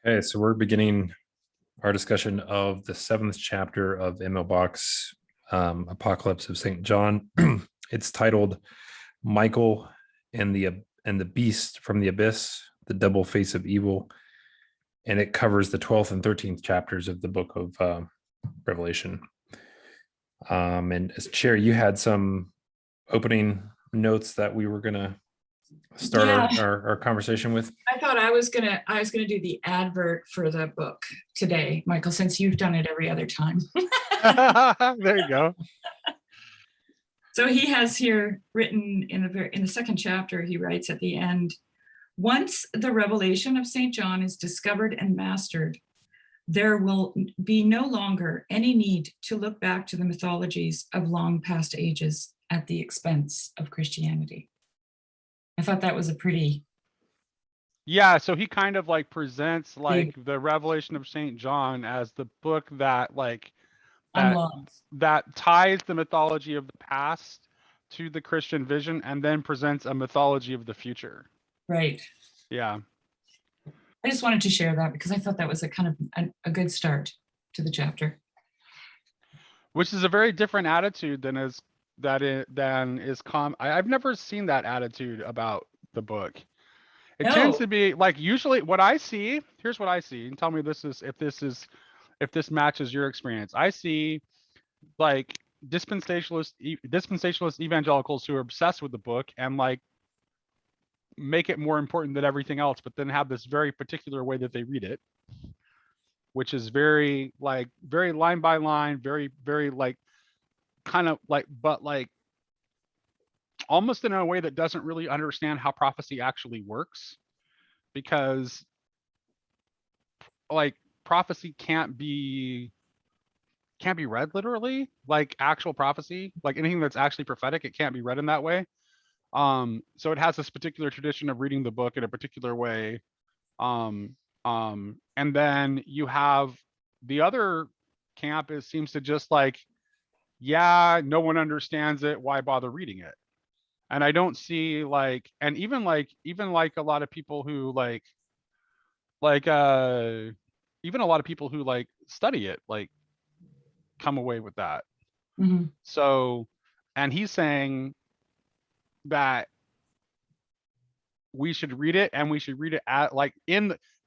Okay, so we're beginning our discussion of the seventh chapter of Emil Bock's Apocalypse of St. John. It's titled Michael and the Beast from the Abyss, the Double Face of Evil, and it covers the 12th and 13th chapters of the book of Revelation. And as chair, you had some opening notes that we were going to start our conversation with. I thought I was gonna do the advert for the book today, Michael, since you've done it every other time. There you go. So he has here written in the second chapter, he writes at the end, once the revelation of St. John is discovered and mastered, there will be no longer any need to look back to the mythologies of long past ages at the expense of Christianity. I thought that was a pretty... Yeah, so he kind of like presents like the Revelation of St. John as the book that that ties the mythology of the past to the Christian vision and then presents a mythology of the future. Right. Yeah. I just wanted to share that because I thought that was a kind of a good start to the chapter. Which is a very different attitude than I've never seen that attitude about the book. It tends to be like, usually what I see, here's what I see, and tell me if this matches your experience. I see like dispensationalist evangelicals who are obsessed with the book and like make it more important than everything else, but then have this very particular way that they read it, which is very line by line, very like kind of like, but like almost in a way that doesn't really understand how prophecy actually works, because like prophecy can't be read literally, like actual prophecy, like anything that's actually prophetic, it can't be read in that way. So it has this particular tradition of reading the book in a particular way. And then you have the other camp seems to just like, yeah, no one understands it, why bother reading it? And I don't see like, and even like a lot of people who even a lot of people who like study it, like come away with that. Mm-hmm. So, and he's saying that we should read it, and we should read it at like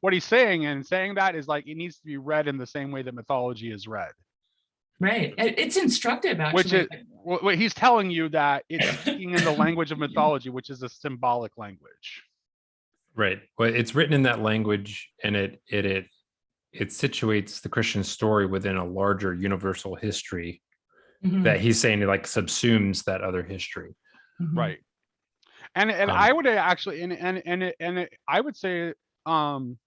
what he's saying, and saying that is like, it needs to be read in the same way that mythology is read. Right. It's instructive, actually. Which is what he's telling you, that it's speaking in the language of mythology, which is a symbolic language. Right. Well, it's written in that language, and it situates the Christian story within a larger universal history that he's saying it like subsumes that other history. Right. And I would actually I would say, can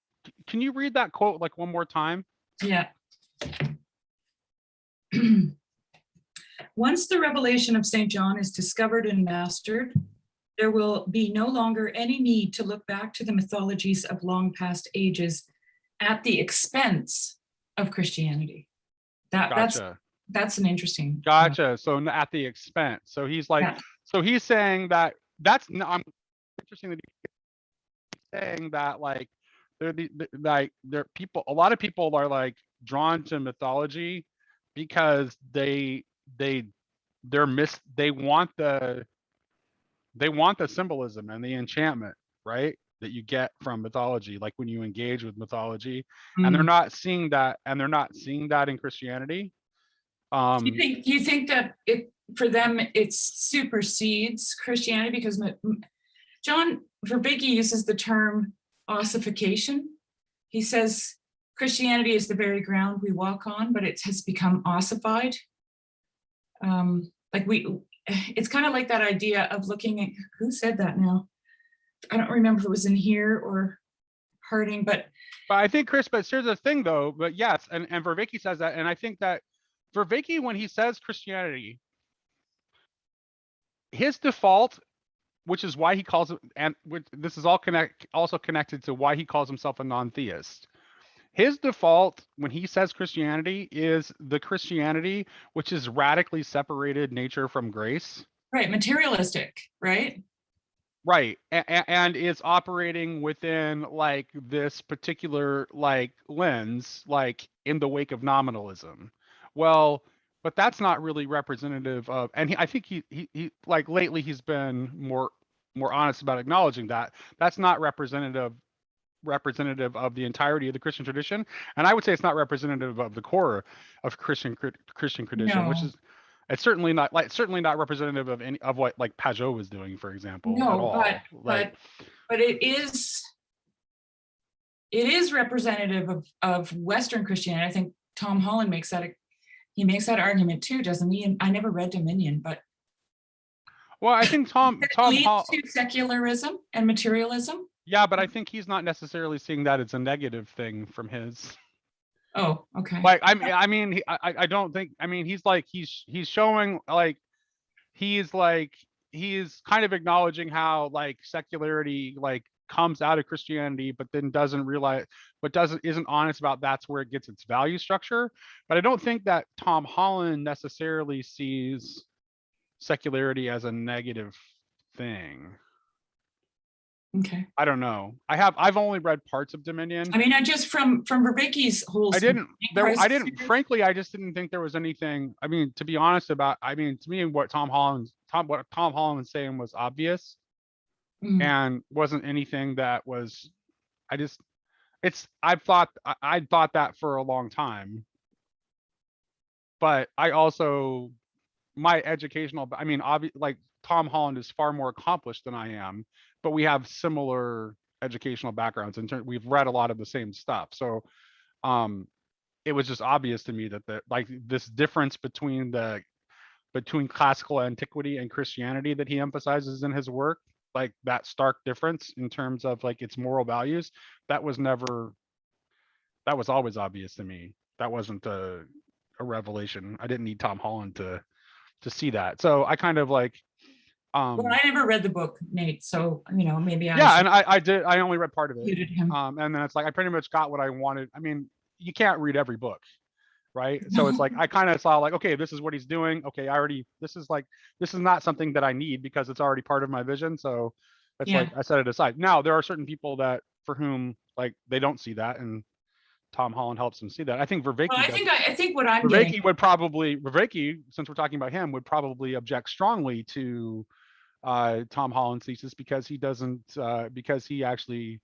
you read that quote like one more time? Yeah. Once the revelation of St. John is discovered and mastered, there will be no longer any need to look back to the mythologies of long past ages at the expense of Christianity. Gotcha. That's an interesting. Gotcha. So at the expense. So he's like, so he's saying that I'm interesting that he's saying that like they're people, a lot of people are like drawn to mythology because they want the symbolism and the enchantment, right, that you get from mythology, like when you engage with mythology, and they're not seeing that in Christianity. Do you think that for them it supersedes Christianity? Because John Verbeke uses the term ossification. He says Christianity is the very ground we walk on, but it has become ossified. It's kind of like that idea of looking at, who said that now? I don't remember if it was in here or Harding, but I think Chris, but here's the thing though, but yes, and Verbeke says that, and I think that Verbeke, when he says Christianity, his default, which is why he calls it, and this is all also connected to why he calls himself a non-theist. His default when he says Christianity is the Christianity which is radically separated nature from grace. Right, materialistic, right? Right. And is operating within like this particular like lens, like in the wake of nominalism. Well, but that's not really representative of, and I think he like lately he's been more honest about acknowledging that that's not representative of the entirety of the Christian tradition. And I would say it's not representative of the core of Christian tradition, which No, is it's certainly not representative of any of what like Pajot was doing, for example, at no, all. Like, but it is representative of Western Christianity. I think Tom Holland makes that argument too, doesn't he? And I never read Dominion, but well, I think Tom it Tom leads Hall, to secularism and materialism. yeah, but I think he's not necessarily seeing that as a negative thing from his. Oh, okay. Like, I don't think. I mean, he's like he's showing like he's kind of acknowledging how like secularity like comes out of Christianity, but then isn't honest about that's where it gets its value structure. But I don't think that Tom Holland necessarily sees secularity as a negative thing. Okay. I don't know. I've only read parts of Dominion. I mean, I just from Vervicki's whole. Frankly, I just didn't think there was anything. I mean, to be honest about, I mean, to me, what Tom Holland was saying was obvious, and wasn't anything that was. I'd thought that for a long time, but I also my educational. I mean, like Tom Holland is far more accomplished than I am, but we have similar educational backgrounds and we've read a lot of the same stuff. So it was just obvious to me that this difference between classical antiquity and Christianity that he emphasizes in his work, like that stark difference in terms of like its moral values, that was always obvious to me. That wasn't a revelation. I didn't need Tom Holland to see that. So I kind of like well, I never read the book, Nate, so maybe and I did. I only read part of it. Him. And then it's like I pretty much got what I wanted. I mean, you can't read every book, right? So it's like I kind of saw like, okay, this is what he's doing. Okay, this is not something that I need because it's already part of my vision. So it's like I set it aside. Now there are certain people that for whom like they don't see that, and Tom Holland helps them see that. I think Vervicki. Well, I think what I'm getting. Vervicki, since we're talking about him, would probably object strongly to Tom Holland's thesis because he doesn't because he actually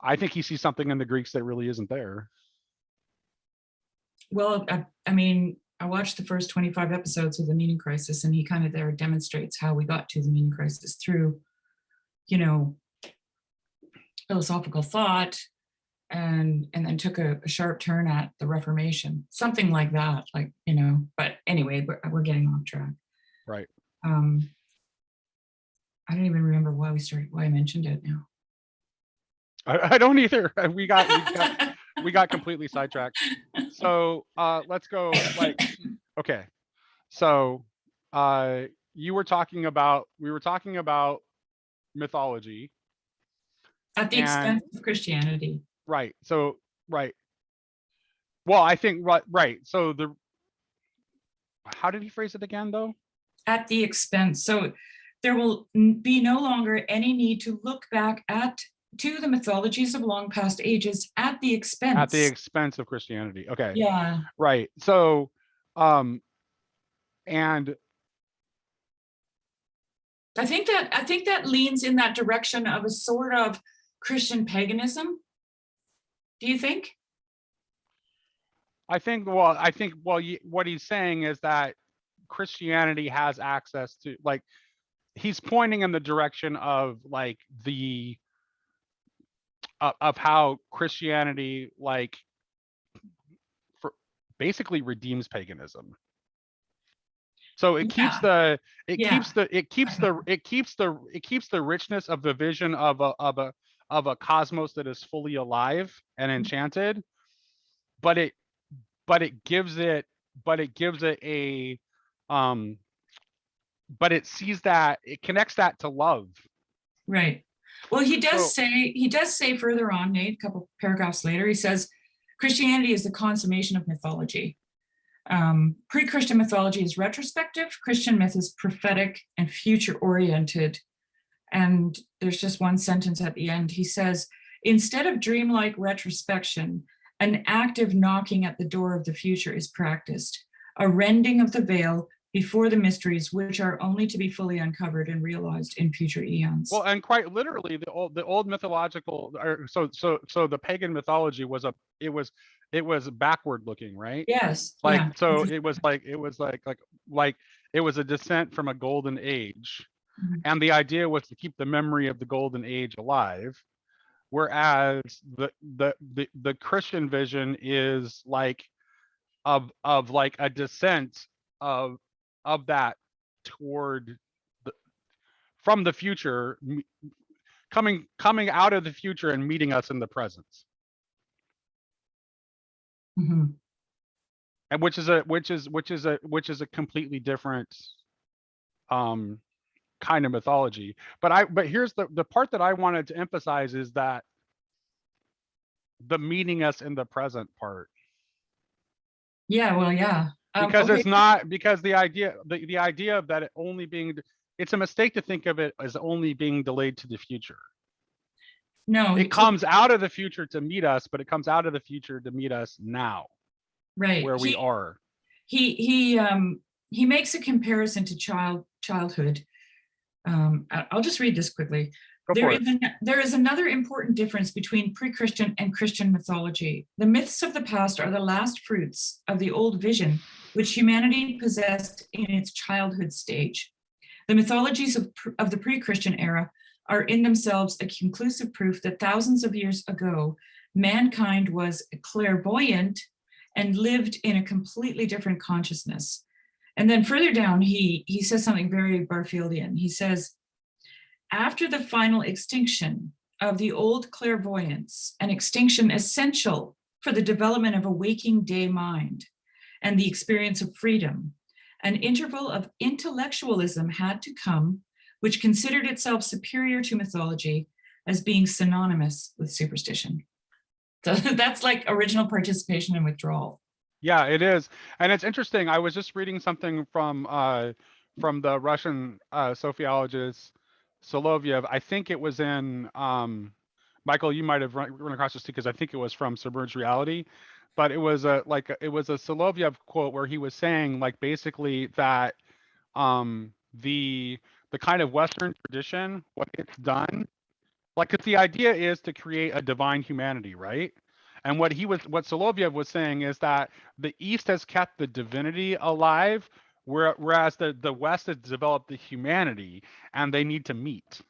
I think he sees something in the Greeks that really isn't there. Well, I mean, I watched the first 25 episodes of The Meaning Crisis, and he kind of there demonstrates how we got to the meaning crisis through, philosophical thought, and then took a sharp turn at the Reformation, something like that, but anyway, we're getting off track. Right. I don't even remember why I mentioned it now. I don't either. We got completely sidetracked. So let's go okay. So we were talking about mythology. At the expense of Christianity. Right. So right. Well, I think right. So how did he phrase it again though? At the expense. So there will be no longer any need to look back to the mythologies of long past ages at the expense of Christianity. Okay. Yeah. Right. So, and I think that leans in that direction of a sort of Christian paganism. Do you think? I think what he's saying is that Christianity has access to like. He's pointing in the direction of like of how Christianity like basically redeems paganism. So it keeps the richness of the vision of a cosmos that is fully alive and enchanted, but it gives it a but it sees that it connects that to love. Right. Well, he does say further on, Nate, a couple paragraphs later, he says, Christianity is the consummation of mythology. Pre-Christian mythology is retrospective. Christian myth is prophetic and future-oriented. And there's just one sentence at the end. He says, instead of dreamlike retrospection, an active knocking at the door of the future is practiced, a rending of the veil before the mysteries which are only to be fully uncovered and realized in future eons. Well, and quite literally, the old mythological, or so the pagan mythology was it was backward looking, right? Yes. Like, yeah. so it was like it was a descent from a golden age, Mhm. and the idea was to keep the memory of the golden age alive. Whereas the Christian vision is like of like a descent of that toward the, from the future, coming out of the future and meeting us in the present, Mhm. and which is a completely different kind of mythology. But here's the part that I wanted to emphasize is that the meeting us in the present part, Yeah, well, yeah. because Okay. it's not, because the idea of that it only being, it's a mistake to think of it as only being delayed to the future. No, It comes out of the future to meet us, but it comes out of the future to meet us now, right. where we are. He makes a comparison to childhood. I'll just read this quickly. Go for it. There is another important difference between pre-Christian and Christian mythology. The myths of the past are the last fruits of the old vision, which humanity possessed in its childhood stage. The mythologies of the pre-Christian era are in themselves a conclusive proof that thousands of years ago, mankind was clairvoyant and lived in a completely different consciousness. And then further down, he says something very Barfieldian. He says, after the final extinction of the old clairvoyance, an extinction essential for the development of a waking day mind and the experience of freedom, an interval of intellectualism had to come, which considered itself superior to mythology as being synonymous with superstition. So that's like original participation and withdrawal. Yeah, it is. And it's interesting. I was just reading something from the Russian sociologist Soloviev. I think it was in Michael, you might have run across this too, because I think it was from Submerged Reality. But it was a Soloviev quote where he was saying, like, basically that the kind of Western tradition, what it's done, like, if the idea is to create a divine humanity, right? And what Soloviev was saying is that the East has kept the divinity alive, whereas the West has developed the humanity, and they need to meet.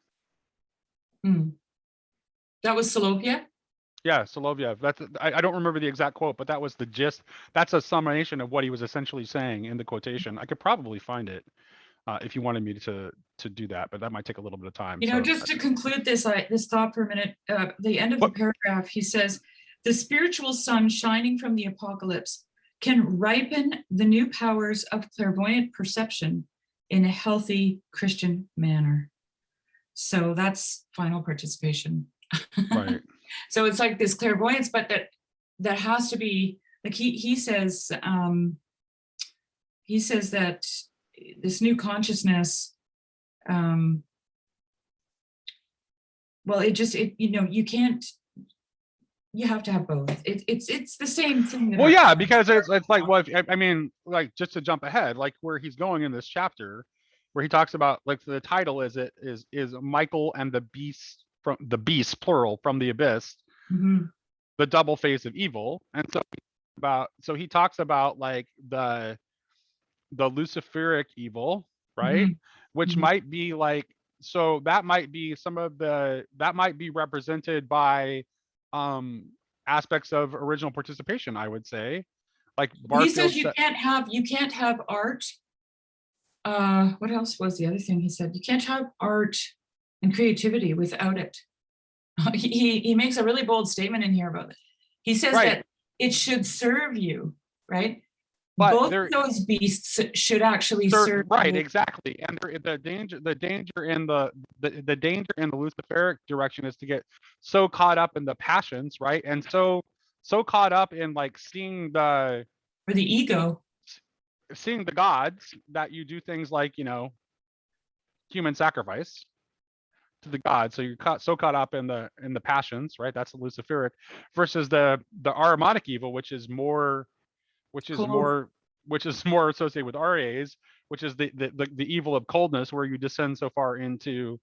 Mm. That was Soloviev? Yeah, Soloviev. I don't remember the exact quote, but that was the gist. That's a summation of what he was essentially saying in the quotation. I could probably find it if you wanted me to do that, but that might take a little bit of time. You know, just to conclude this thought for a minute, the end of the paragraph, he says, the spiritual sun shining from the apocalypse can ripen the new powers of clairvoyant perception in a healthy Christian manner. So that's final participation. Right. So it's like this clairvoyance, but that has to be, like he says that this new consciousness, well, you have to have both. It's the same thing. Well, yeah, because it's like, well, I mean, like, just to jump ahead, like where he's going in this chapter, where he talks about, like, the title is Michael and the beast, from the beast, plural, from the abyss, Mhm. the double face of evil. And so he talks about, like, the Luciferic evil, right? Mhm. Which Mhm. might be like, so that might be that might be represented by aspects of original participation, I would say. Like He Barfield says you can't have art. What else was the other thing he said? You can't have art and creativity without it. He makes a really bold statement in here about it. He says Right. that it should serve you, right? But both those beasts should actually serve right, you. exactly. And the danger in the danger in the Luciferic direction is to get so caught up in the passions, right? And so caught up in, like, seeing the ego, seeing the gods, that you do things like, human sacrifice to the God. So you're so caught up in the passions, right? That's the Luciferic, versus the Ahrimanic evil, which is more Cold. associated with RAs, which is the evil of coldness, where you descend so far into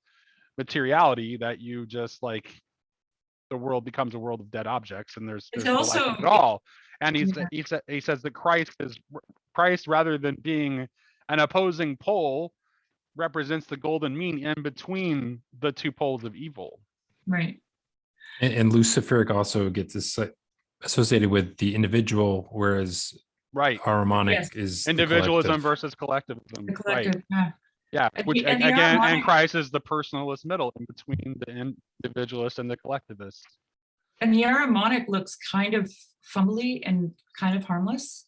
materiality that you just like the world becomes a world of dead objects, and there's It's no life also, in it at all. And yeah, he says that Christ, rather than being an opposing pole, represents the golden mean in between the two poles of evil. right. And Luciferic also gets this associated with the individual, whereas Right. Ahrimanic Yes. is the Individualism collective. versus collectivism. The Right. collective, yeah. Yeah. And Which the- and the again, and Ahrimanic- Christ is the personalist middle in between the individualist and the collectivist. And the Ahrimanic looks kind of fumbly and kind of harmless.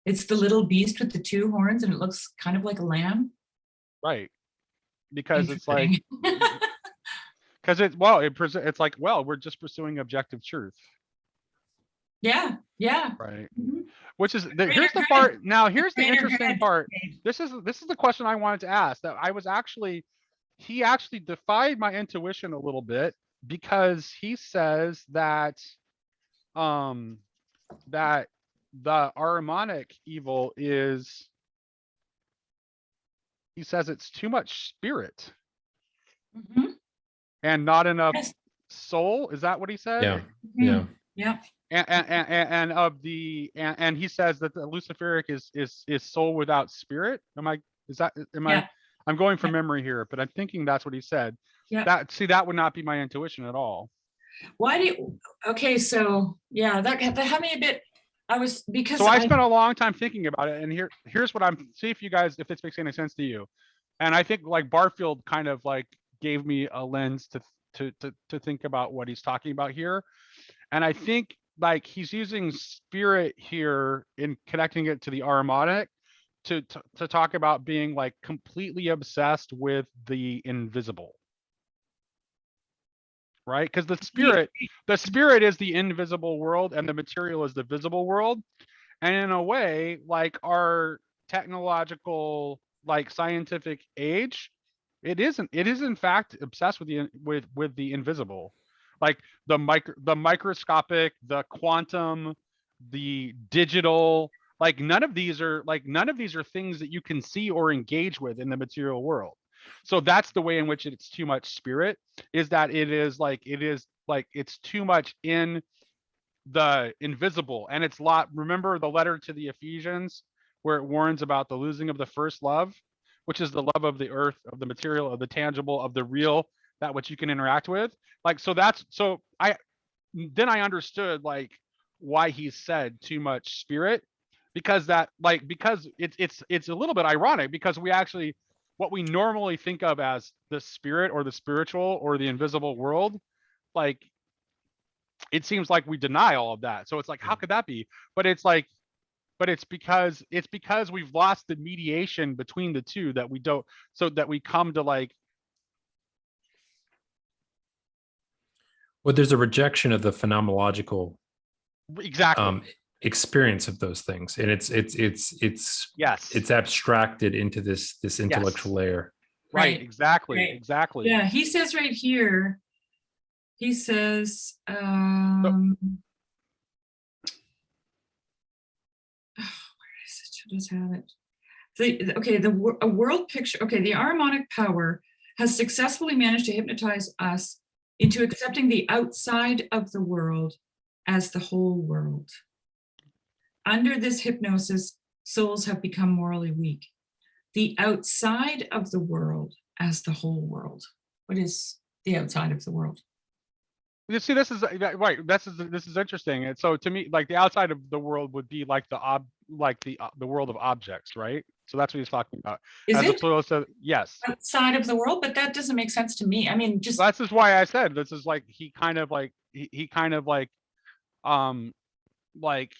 It's the little beast with the two horns, and it looks kind of like a lamb. Right. Because it's like, Interesting. because it's like, well, we're just pursuing objective truth. Yeah, yeah. Right. Mhm. Which is Greater here's the good. part. Now here's the Greater interesting good. part. This is the question I wanted to ask, that I was actually, he actually defied my intuition a little bit, because he says that that the Ahrimanic evil is, he says it's too much spirit Mhm. and not enough Yes. soul. Is that what he said? Yeah, Mhm. yeah. Yeah. And he says that the Luciferic is soul without spirit. Yeah. I'm going from memory here, but I'm thinking that's what he said. Yeah. That would not be my intuition at all. Why do you, okay, so yeah, that had me a bit, because So I spent a long time thinking about it, and here's what see if you guys, if this makes any sense to you. And I think like Barfield kind of like gave me a lens to think about what he's talking about here. And I think like he's using spirit here in connecting it to the Ahrimanic to talk about being like completely obsessed with the invisible. Right? Because the spirit is the invisible world, and the material is the visible world. And in a way, like our technological, like scientific age, it is in fact obsessed with the invisible, like the microscopic, the quantum, the digital. Like none of these are things that you can see or engage with in the material world. So that's the way in which it's too much spirit, is that it's too much in the invisible. And it's remember the letter to the Ephesians, where it warns about the losing of the first love, which is the love of the earth, of the material, of the tangible, of the real, that which you can interact with. Like, so I understood like why he said too much spirit, because it's a little bit ironic, because what we normally think of as the spirit or the spiritual or the invisible world, like it seems like we deny all of that. So it's like, how could that be? But it's because we've lost the mediation between the two, that we don't, so that we come to like. Well, there's a rejection of the phenomenological Exactly. Experience of those things, and it's Yes. it's abstracted into this intellectual layer. Right. Right. Exactly. Right. Exactly. Yeah, he says right here, he says, where is it? Should just have it. A world picture. Okay, the Ahrimanic power has successfully managed to hypnotize us into accepting the outside of the world as the whole world. Under this hypnosis, souls have become morally weak. The outside of the world as the whole world. What is the outside of the world? You see, this is right. This is interesting. And so to me, like the outside of the world would be like the world of objects, right? So that's what he's talking about. Is As it opposed to, yes. outside of the world? But that doesn't make sense to me. I mean, just That's just why I said this is like he kind of like like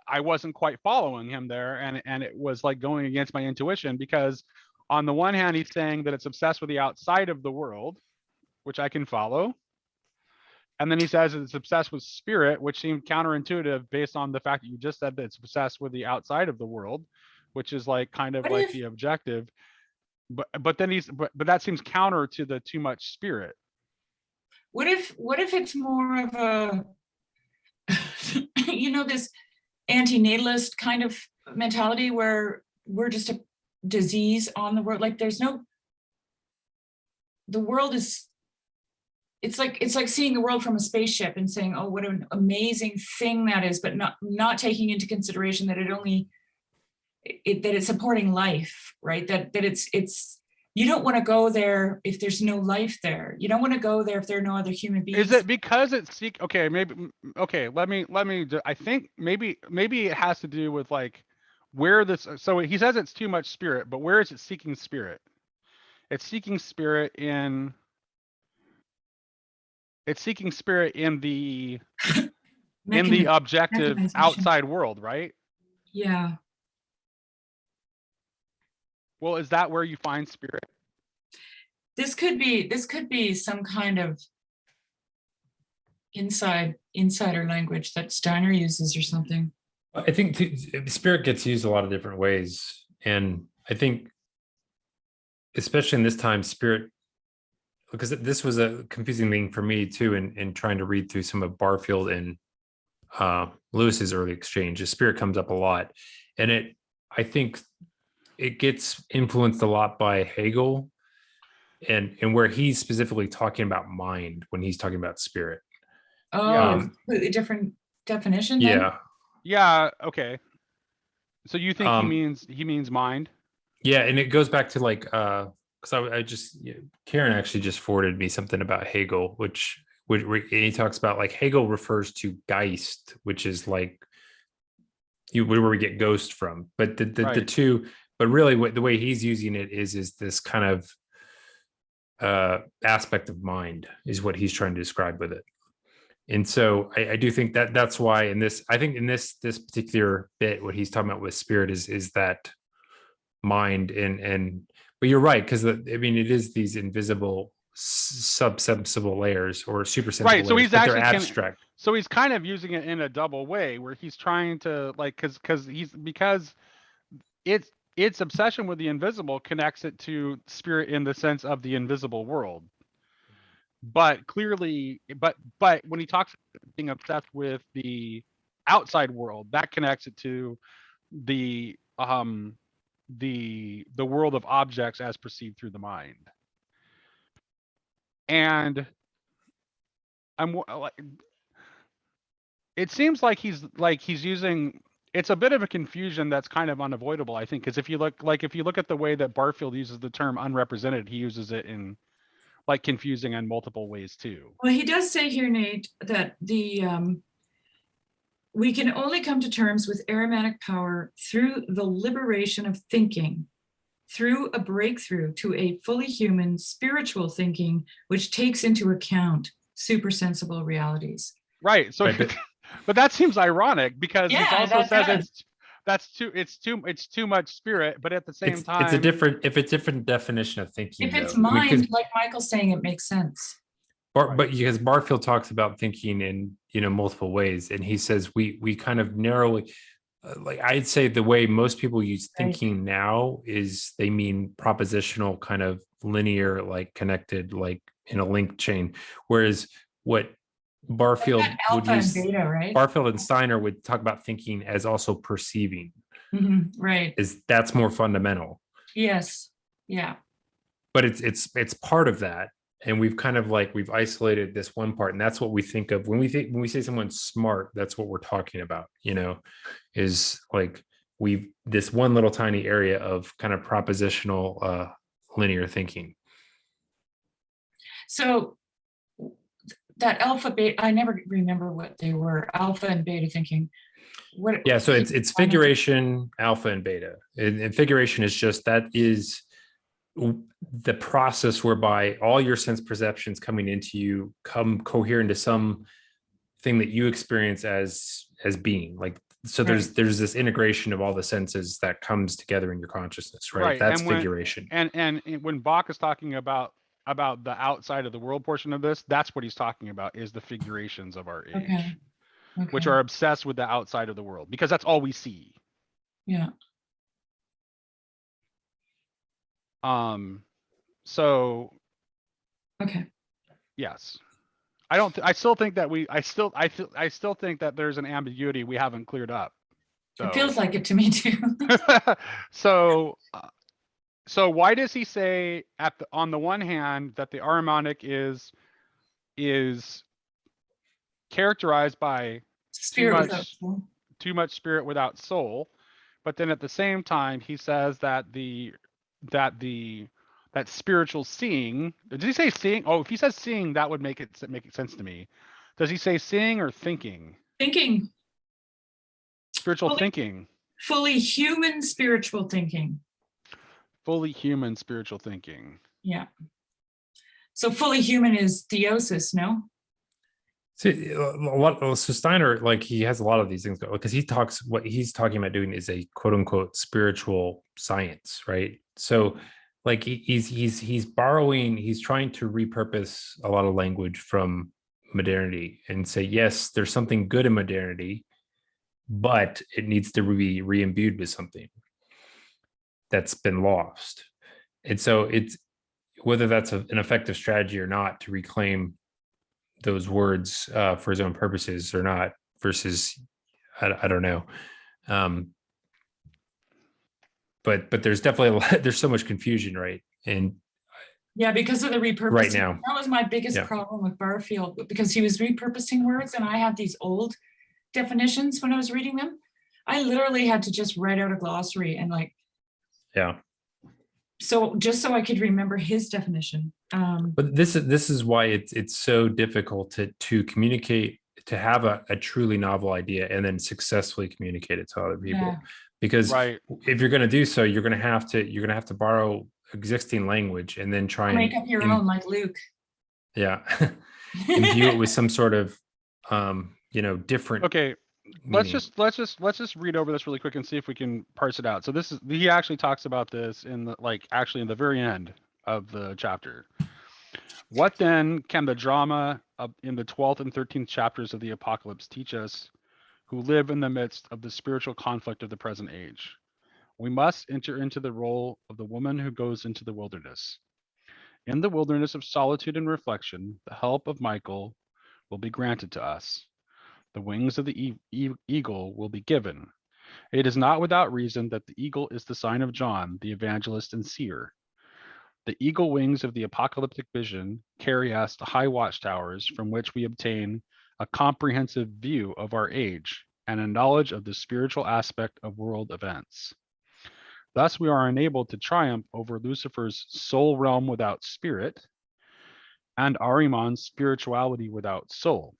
I wasn't quite following him there, and it was like going against my intuition, because on the one hand he's saying that it's obsessed with the outside of the world, which I can follow. And then he says it's obsessed with spirit, which seemed counterintuitive based on the fact that you just said that it's obsessed with the outside of the world, which is like kind of What like if- the objective. but then but that seems counter to the too much spirit. What if it's more of a, this antinatalist kind of mentality where we're just a disease on the world? Like the world is, it's like seeing the world from a spaceship and saying, oh, what an amazing thing that is, but not taking into consideration that that it's supporting life, right? That it's you don't want to go there if there's no life there. You don't want to go there if there are no other human beings. Is it because it's okay? Maybe okay. Let me. I think maybe it has to do with like where this. So he says it's too much spirit, but where is it seeking spirit? It's seeking spirit in. It's seeking spirit in the objective mechanization. outside world, right? Yeah. Well, is that where you find spirit? This could be some kind of insider language that Steiner uses or something. I think spirit gets used a lot of different ways. And I think, especially in this time, spirit, because this was a confusing thing for me too, in trying to read through some of Barfield and Lewis's early exchange. The spirit comes up a lot. And I think it gets influenced a lot by Hegel and where he's specifically talking about mind when he's talking about spirit. Oh, completely different definition then? Yeah. Okay. So you think he means mind? Yeah, and it goes back to like because I just Karen actually just forwarded me something about Hegel, which he talks about like Hegel refers to Geist, which is like where we get ghost from, but the two, but really the way he's using it is this kind of aspect of mind is what he's trying to describe with it. And so I do think that's why in this particular bit, what he's talking about with spirit is that mind and but you're right, because it is these invisible subsensible layers or super sensible layers, so he's but actually they're abstract. So he's kind of using it in a double way where he's trying to like because its obsession with the invisible connects it to spirit in the sense of the invisible world. But clearly, but when he talks about being obsessed with the outside world, that connects it to the world of objects as perceived through the mind. And I'm like, it seems like he's using, it's a bit of a confusion that's kind of unavoidable, I think, because if you look at the way that Barfield uses the term unrepresented, he uses it in like confusing in multiple ways too. Well, he does say here, Nate, that we can only come to terms with Ahrimanic power through the liberation of thinking, through a breakthrough to a fully human spiritual thinking, which takes into account supersensible realities. Right. So, but that seems ironic because he also says it's too much spirit, but at the same time, it's a different definition of thinking. If it's mind, like Michael's saying, it makes sense. But because Barfield talks about thinking in multiple ways, and he says we kind of narrowly, like I'd say the way most people use thinking now is they mean propositional, kind of linear, like connected, like in a link chain, whereas what Barfield would use, and beta, right? Barfield and Steiner would talk about thinking as also perceiving. Mm-hmm, right. That's more fundamental. Yes. Yeah. But it's part of that. And we've kind of we've isolated this one part, and that's what we think of when we say someone's smart. That's what we're talking about, is like this one little tiny area of kind of propositional linear thinking. So that alpha beta, I never remember what they were, alpha and beta thinking. So it's figuration, alpha and beta. And figuration is just, that is the process whereby all your sense perceptions coming into you come cohere into some thing that you experience as being like. So there's this integration of all the senses that comes together in your consciousness, right? That's figuration. And when Bock is talking about the outside of the world portion of this, that's what he's talking about, is the figurations of our age, which are obsessed with the outside of the world because that's all we see. Yeah. So Okay. yes, I still think that I still think that there's an ambiguity we haven't cleared up. It feels like it to me too. So so why does he say on the one hand that the Ahrimanic is characterized by too Spirit without much soul. spirit without soul, but then at the same time he says that that spiritual seeing, did he say seeing? Oh, if he says seeing, that would make it sense to me. Does he say seeing or thinking? Thinking. Spiritual thinking. Fully human spiritual thinking. Fully human spiritual thinking. Yeah. So fully human is theosis, no? See, so Steiner, like, he has a lot of these things because what he's talking about doing is a quote unquote spiritual science, right? So like he's borrowing, he's trying to repurpose a lot of language from modernity and say, yes, there's something good in modernity, but it needs to be re-imbued with something that's been lost. And so it's whether that's an effective strategy or not to reclaim those words for his own purposes or not, versus I don't know. But there's definitely there's so much confusion, right? And yeah, because of the repurposing. Right now. That was my biggest Yeah. problem with Barfield, because he was repurposing words and I have these old definitions when I was reading them. I literally had to just write out a glossary and like, yeah. so just so I could remember his definition. But this is why it's so difficult to communicate, to have a truly novel idea and then successfully communicate it to other people. Yeah. Because Right. if you're going to do so, you're going to have to borrow existing language and then try and Make up your own, like Luke. Yeah. Imbue it with some sort of different. Okay. Let's just read over this really quick and see if we can parse it out. So he actually talks about this in the very end of the chapter. What then can the drama in the 12th and 13th chapters of the Apocalypse teach us who live in the midst of the spiritual conflict of the present age? We must enter into the role of the woman who goes into the wilderness. In the wilderness of solitude and reflection, the help of Michael will be granted to us. The wings of the eagle will be given. It is not without reason that the eagle is the sign of John, the evangelist and seer. The eagle wings of the apocalyptic vision carry us to high watchtowers from which we obtain a comprehensive view of our age and a knowledge of the spiritual aspect of world events. Thus, we are enabled to triumph over Lucifer's soul realm without spirit and Ahriman's spirituality without soul.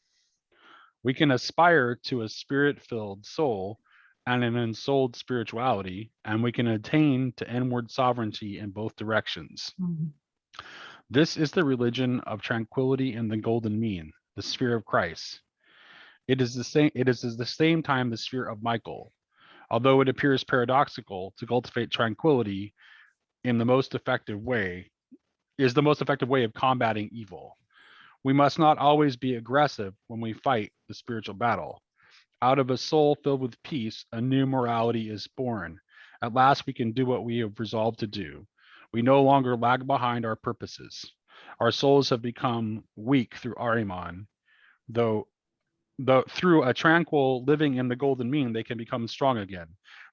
We can aspire to a spirit-filled soul and an ensouled spirituality, and we can attain to inward sovereignty in both directions. Mhm. This is the religion of tranquility in the golden mean, the sphere of Christ. It is the same time the sphere of Michael, although it appears paradoxical to cultivate tranquility in the most effective way, is the most effective way of combating evil. We must not always be aggressive when we fight the spiritual battle. Out of a soul filled with peace, a new morality is born. At last, we can do what we have resolved to do. We no longer lag behind our purposes. Our souls have become weak through Ahriman, though through a tranquil living in the golden mean, they can become strong again.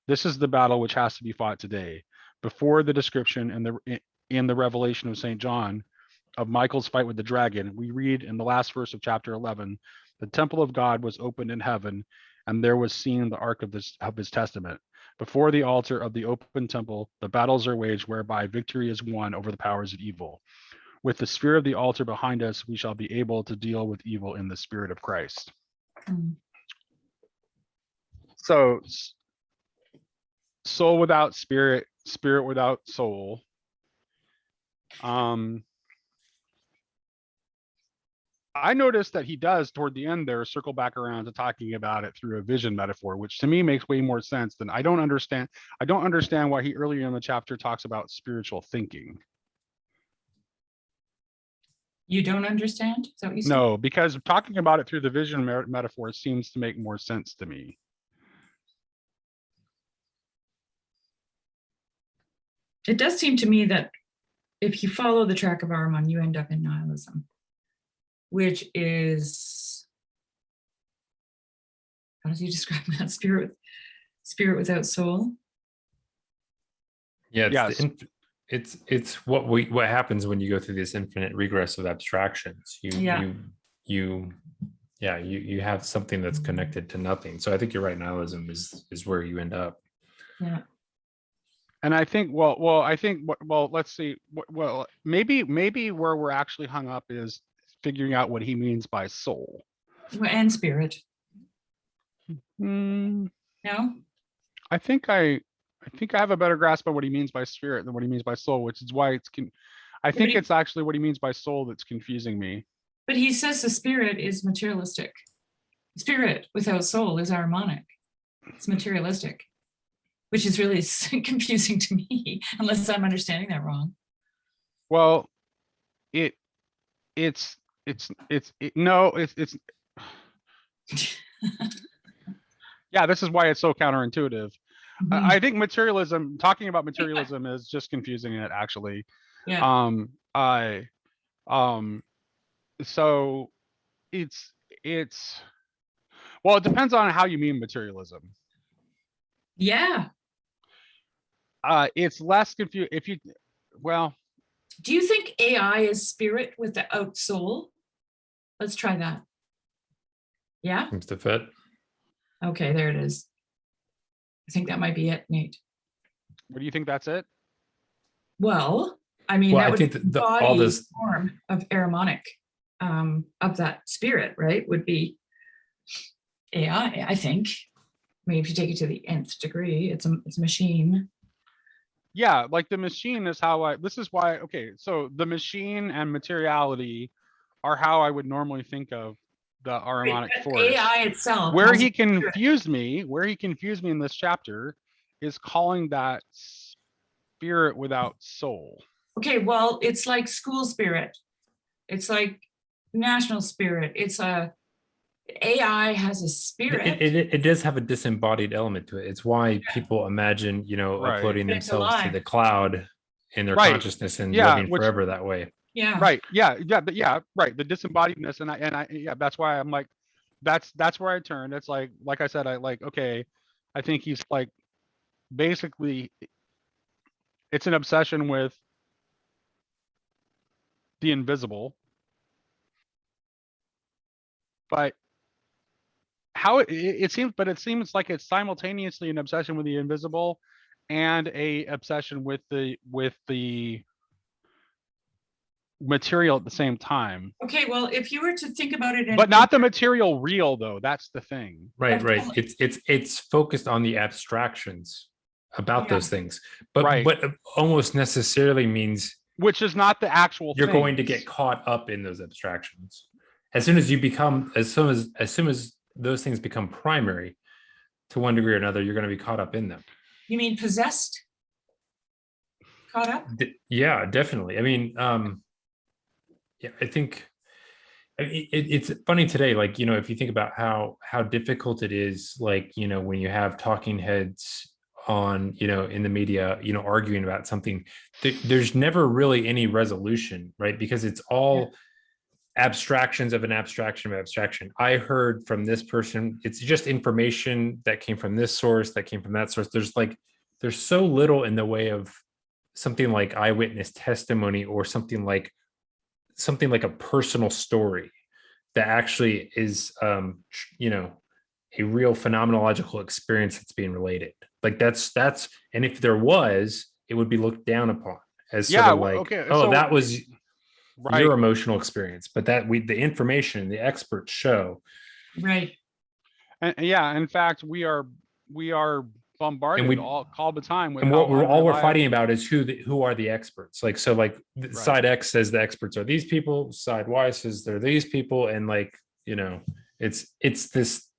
This is the battle which has to be fought today. Before the description in the revelation of St. John of Michael's fight with the dragon, we read in the last verse of chapter 11, the temple of God was opened in heaven, and there was seen the ark of his testament. Before the altar of the open temple, the battles are waged whereby victory is won over the powers of evil. With the sphere of the altar behind us, we shall be able to deal with evil in the spirit of Christ. Mhm. So, soul without spirit, spirit without soul. I noticed that he does toward the end there circle back around to talking about it through a vision metaphor, which to me makes way more sense than I don't understand why he earlier in the chapter talks about spiritual thinking. You don't understand? Is that what you said? No, because talking about it through the vision metaphor seems to make more sense to me. It does seem to me that if you follow the track of Ahriman, you end up in nihilism, which is, how does he describe that? Spirit without soul. Yeah, Yes. It's what happens when you go through this infinite regress of abstractions. Yeah. You have something that's connected to nothing. So I think you're right. Nihilism is where you end up. Yeah. And I think, let's see. Well, maybe where we're actually hung up is figuring out what he means by soul. And spirit. Hmm, No? I think I have a better grasp of what he means by spirit than what he means by soul, which is why I think but it's actually what he means by soul that's confusing me. But he says the spirit is materialistic. Spirit without soul is harmonic. It's materialistic, which is really confusing to me, unless I'm understanding that wrong. Well, yeah, this is why it's so counterintuitive. I think talking about materialism is just confusing it, actually. Yeah. So it's well, it depends on how you mean materialism. Yeah. It's less confused if you, well. Do you think AI is spirit without soul? Let's try that. Yeah. Seems to fit. Okay, there it is. I think that might be it, Nate. What do you think that's it? Well, I mean, Well, that I would think all this form of Ahrimanic, of that spirit, right? Would be AI, I think. I mean, if you take it to the nth degree, it's a machine. Yeah, like the machine is how this is why, okay, so the machine and materiality are how I would normally think of the Ahrimanic force. AI itself. Where he confused me in this chapter is calling that spirit without soul. Okay, well, it's like school spirit. It's like national spirit. It's AI has a spirit. It does have a disembodied element to it. It's why people imagine, uploading themselves to the cloud in their consciousness and living forever that way. Yeah. Right. Yeah. Right. The disembodiedness, and I that's why I'm like, that's where I turned. It's like I said, okay, I think he's like, basically, it's an obsession with the invisible, but how it seems like it's simultaneously an obsession with the invisible and a obsession with the material at the same time. Okay, well, if you were to think about it, but not the material real, though. That's the thing. Right. It's focused on the abstractions about those things, but almost necessarily means, which is not the actual you're going to get caught up in those abstractions as soon as those things become primary to one degree or another. You're going to be caught up in them. You mean possessed? Caught up? Yeah, definitely. I mean, yeah, I think it's funny today, like, if you think about how difficult it is, like, when you have talking heads on, in the media, arguing about something, there's never really any resolution, right? Because it's all abstractions of an abstraction of abstraction. I heard from this person, it's just information that came from this source, that came from that source. There's so little in the way of something like eyewitness testimony, or something like a personal story that actually is a real phenomenological experience that's being related. Like that's and if there was, it would be looked down upon as sort of like, so that was your emotional experience, but the information, the experts show. Right. And in fact, we are bombarded all the time with, and what we're fighting about is who are the experts. Like, so like side X says the experts are these people, side Y says they're these people, and like, it's this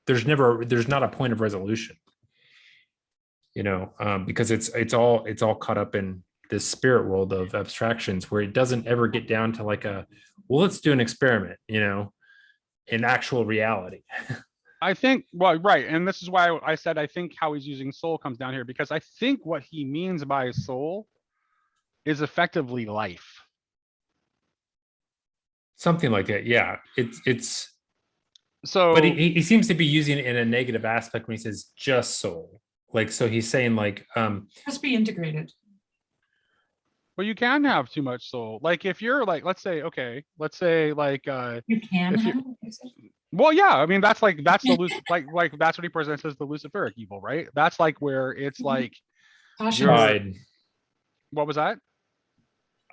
there's not a point of resolution, because it's all caught up in this spirit world of abstractions, where it doesn't ever get down to like let's do an experiment, in actual reality. I think, right. And this is why I said, I think how he's using soul comes down here, because I think what he means by soul is effectively life. Something like that. Yeah. It's So, but he seems to be using it in a negative aspect when he says just soul. Like, so he's saying like, Must be integrated. well, you can have too much soul. Like if you're like, let's say like, You can if you, have it. well, yeah, I mean, that's the like that's what he presents as the Luciferic evil, right? That's like where it's like, Passion. pride. what was that?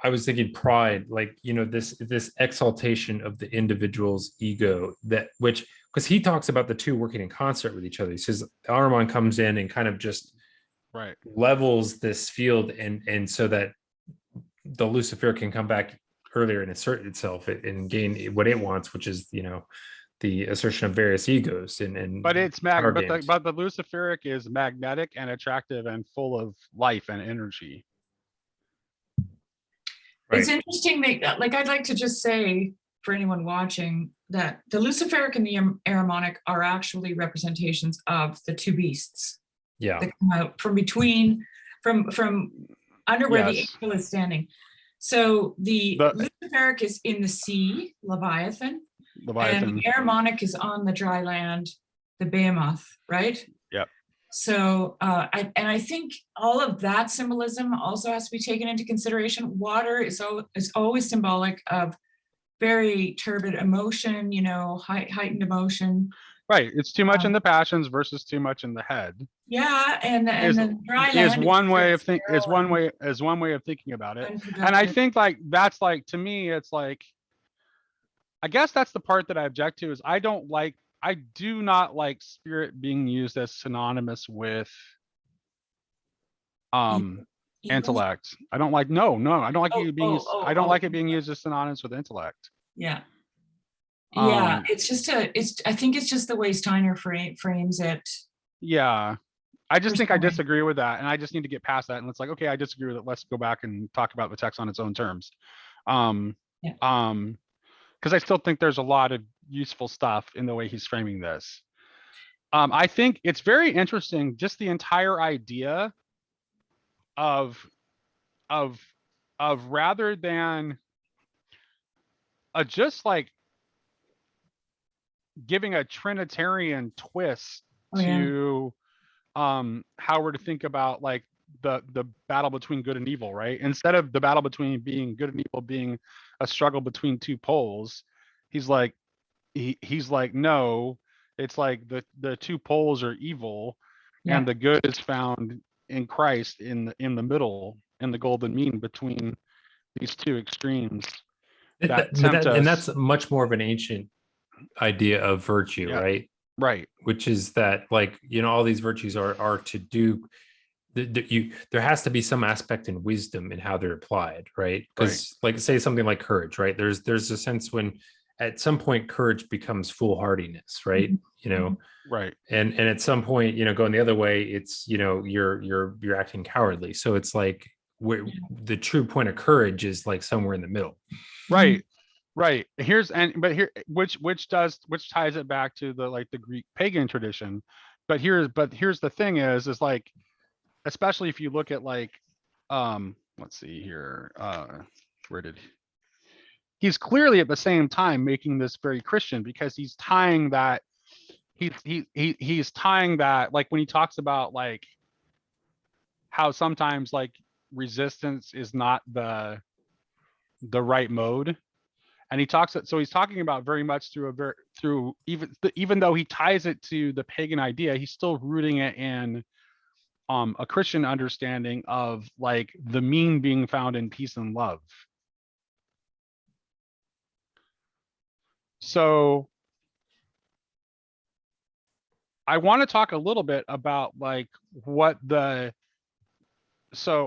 I was thinking pride, like, this exaltation of the individual's ego, that which, because he talks about the two working in concert with each other. He says Ahriman comes in and kind of just Right. levels this field, and so that the Lucifer can come back earlier and assert itself and gain what it wants, which is, the assertion of various egos and But it's power but games. the Luciferic is magnetic and attractive and full of life and energy. It's Right. interesting that, like, I'd like to just say for anyone watching that the Luciferic and the Ahrimanic are actually representations of the two beasts Yeah. that come out from between, from under where the Yes. angel is standing. So the The- Luciferic is in the sea, Leviathan, and Leviathan. the Ahrimanic is on the dry land, the Behemoth, right? Yep. So, I think all of that symbolism also has to be taken into consideration. Water is always symbolic of very turbid emotion, heightened emotion. Right. It's too much in the passions versus too much in the head. Yeah, and Is the dry is land one way very of think is sterile one way is one way of thinking about it. and And I unproductive. think like that's like, to me, it's like, I guess that's the part that I object to is I do not like spirit being used as synonymous with Evil? intellect. I don't like I don't like it being I don't like it being used as synonymous with intellect. Yeah. Yeah, Um, I think it's just the way Steiner frames it. yeah. I just think I Personally. disagree with that, and I just need to get past that. And it's like, okay, I disagree with it. Let's go back and talk about the text on its own terms. Yeah. Because I still think there's a lot of useful stuff in the way he's framing this. I think it's very interesting, just the entire idea of rather than just like giving a Trinitarian twist Oh, yeah. to how we're to think about like the battle between good and evil, right? Instead of the battle between being good and evil being a struggle between two poles, he's like no, it's like the two poles are evil, Yeah. and the good is found in Christ in the middle, in the golden mean between these two extremes that tempt us. And that's much more of an ancient idea of virtue, Yeah. right? Right. Which is that, like, all these virtues are to do. There has to be some aspect in wisdom in how they're applied, right? Because, like, say something like courage, right? There's a sense when at some point courage becomes foolhardiness, right? Right. And at some point, going the other way, it's you're acting cowardly. So it's like the true point of courage is like somewhere in the middle. Right. Right. Which ties it back to the Greek pagan tradition. But here's the thing is like, especially if you look at like, let's see here, he's clearly at the same time making this very Christian, because he's tying that, he's tying that, like when he talks about like how sometimes like resistance is not the right mode. And he's talking about very much through even though he ties it to the pagan idea, he's still rooting it in a Christian understanding of like the mean being found in peace and love. So I want to talk a little bit about like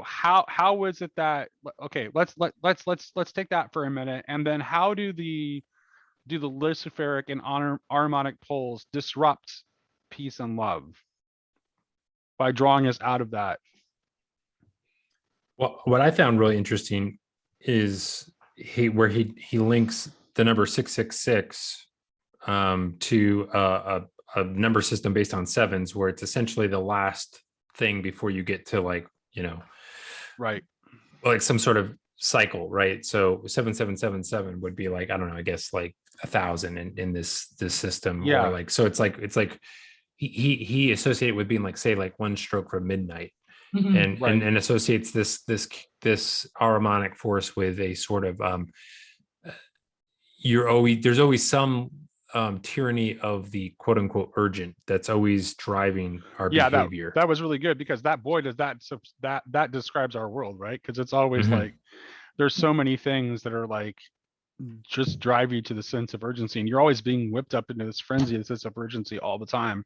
how is it that, okay, let's take that for a minute, and then how do the Luciferic and Ahrimanic poles disrupt peace and love by drawing us out of that? Well, what I found really interesting is he links the number 666 to a number system based on sevens, where it's essentially the last thing before you get to like, Right. like some sort of cycle, right? So 7777 would be like, I don't know, I guess like 1,000 in this system, or Yeah. like, so it's like he associated with being like, say, like one stroke from midnight, Mhm. and Right. and associates this harmonic force with a sort of there's always some tyranny of the quote unquote urgent that's always driving our Yeah, behavior. that was really good, because that boy does that describes our world, right? Because it's always Mhm. like there's so many things that are like just drive you to the sense of urgency, and you're always being whipped up into this frenzy, this sense of urgency all the time.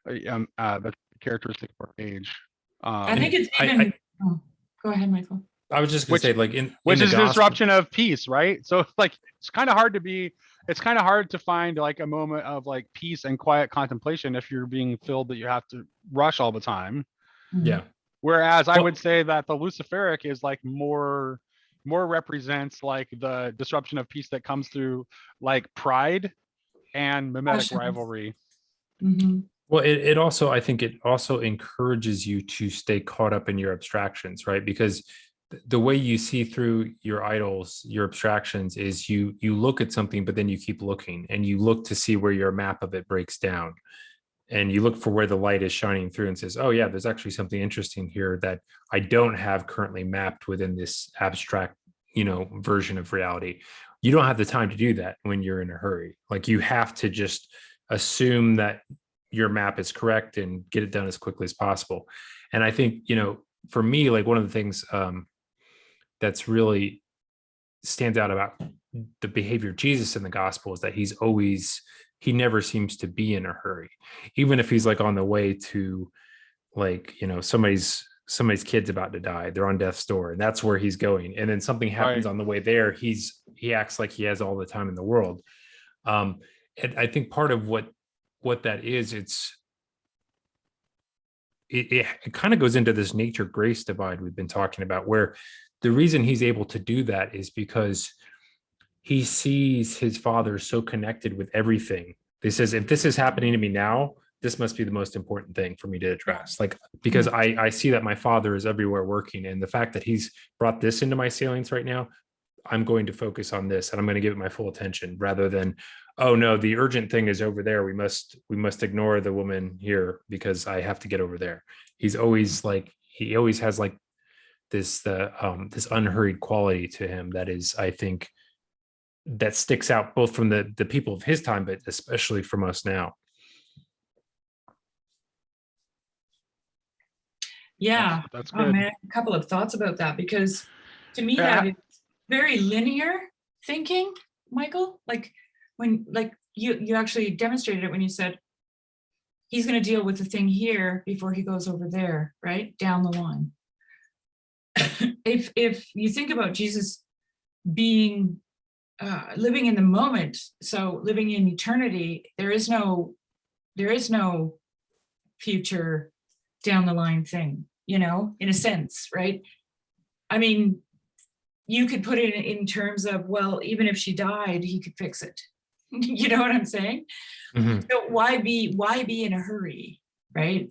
That's characteristic of our age. I think Um, it's I, even, oh, go ahead, Michael. I was just gonna which say, like in which the is gospel. disruption of peace, right? So like it's kind of hard to be, it's kind of hard to find like a moment of like peace and quiet contemplation if you're being filled that you have to rush all the time. Mhm. Yeah. Whereas I Well, would say that the Luciferic is like more represents like the disruption of peace that comes through like pride and mimetic Passions. rivalry. Mhm. well, it also, I think it also encourages you to stay caught up in your abstractions, right? Because the way you see through your idols, your abstractions, is you look at something, but then you keep looking, and you look to see where your map of it breaks down, and you look for where the light is shining through and says, oh yeah, there's actually something interesting here that I don't have currently mapped within this abstract, version of reality. You don't have the time to do that when you're in a hurry. Like, you have to just assume that your map is correct and get it done as quickly as possible. And I think, for me, like one of the things that's really stands out about the behavior of Jesus in the gospel is that he never seems to be in a hurry, even if he's like on the way to, like, somebody's kid's about to die, they're on death's door, and that's where he's going, and then something happens Right. on the way there, he acts like he has all the time in the world. And I think part of what that is, it kind of goes into this nature grace divide we've been talking about, where the reason he's able to do that is because he sees his father so connected with everything. He says, if this is happening to me now, this must be the most important thing for me to address. Like, because I see that my father is everywhere working, and the fact that he's brought this into my sailings right now, I'm going to focus on this, and I'm going to give it my full attention, rather than, oh no, the urgent thing is over there, we must ignore the woman here because I have to get over there. He always has like this unhurried quality to him that is, I think, that sticks out both from the people of his time, but especially from us now. Yeah. That's Oh good. man, a couple of thoughts about that, because to me Yeah. that is very linear thinking, Michael. Like when you actually demonstrated it when you said he's going to deal with the thing here before he goes over there, right? Down the line. If you think about Jesus being living in the moment, so living in eternity, there is no future down the line thing, in a sense, right? I mean, you could put it in terms of, well, even if she died, he could fix it. You know what I'm saying? Mm-hmm. So why be in a hurry, right?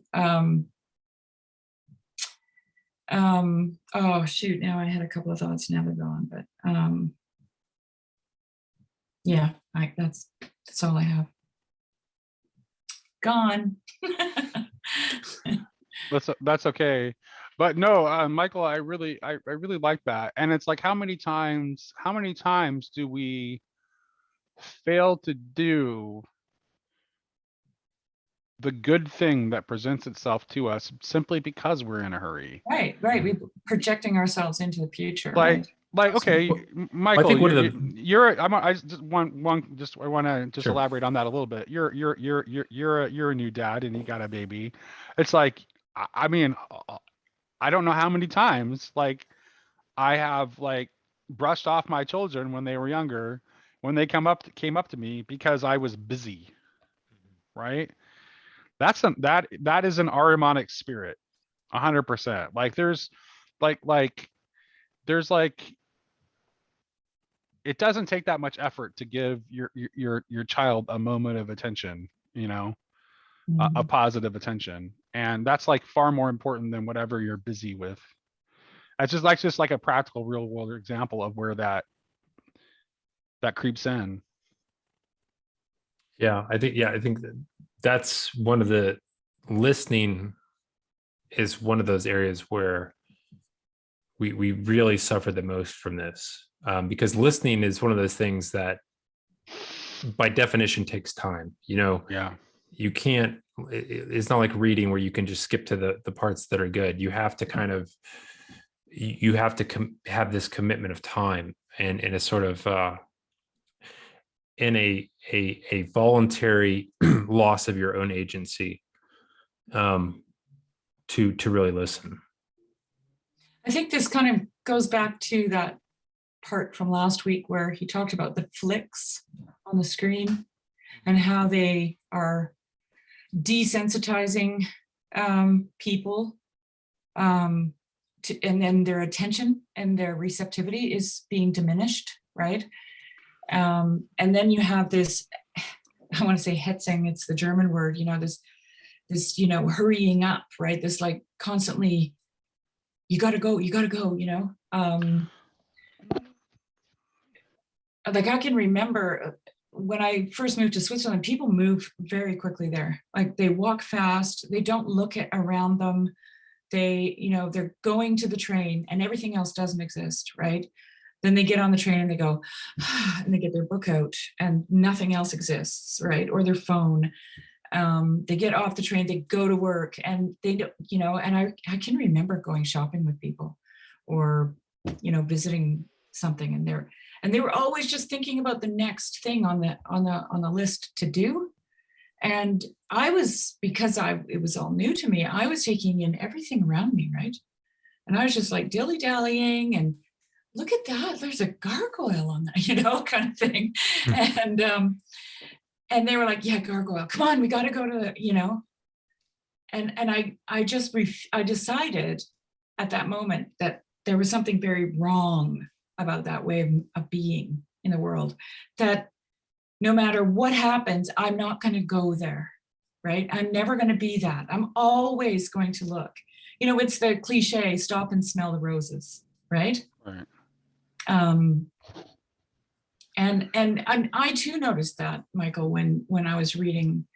Oh shoot, now I had a couple of thoughts, now they're gone, but yeah, that's all I have. Gone. That's okay. But no, Michael, I really like that. And it's like, how many times do we fail to do the good thing that presents itself to us simply because we're in a hurry? Right. We're projecting ourselves into the future, Like, right? okay, Well, Michael, think one of I just want to just Sure. elaborate on that a little bit. You're a new dad and you got a baby. It's like, I mean, I don't know how many times like I have like brushed off my children when they were younger, when they came up to me because I was busy, right? That is an Ahrimanic spirit, 100%. Like there's like it doesn't take that much effort to give your child a moment of attention, a positive attention, and that's like far more important than whatever you're busy with. That's just like a practical real world example of where that creeps in. Yeah, I think that's one of the listening is one of those areas where we really suffer the most from this, because listening is one of those things that by definition takes time. Yeah. You can't, it's not like reading where you can just skip to the parts that are good. You have to kind of, you have to have this commitment of time and a sort of in a voluntary loss of your own agency, to really listen. I think this kind of goes back to that part from last week where he talked about the flicks on the screen and how they are desensitizing people, and then their attention and their receptivity is being diminished, right? And then you have this, I want to say hetzing, it's the German word, this hurrying up, right? This like constantly, you gotta go, like I can remember when I first moved to Switzerland, people move very quickly there. Like they walk fast, they don't look around them. They're going to the train and everything else doesn't exist, right? Then they get on the train and they go, and they get their book out and nothing else exists, right? Or their phone. They get off the train, they go to work, and they don't, and I can remember going shopping with people or, visiting something, and they were always just thinking about the next thing on the list to do. And I was, because it was all new to me, I was taking in everything around me, right? And I was just like dilly-dallying and look at that, there's a gargoyle on that, kind of thing. And they were like, yeah, gargoyle, come on, we got to go to, and I decided at that moment that there was something very wrong about that way of being in the world, that no matter what happens, I'm not going to go there, right? I'm never going to be that. I'm always going to look. It's the cliche, stop and smell the roses, right? Right. And I too noticed that, Michael, when I was reading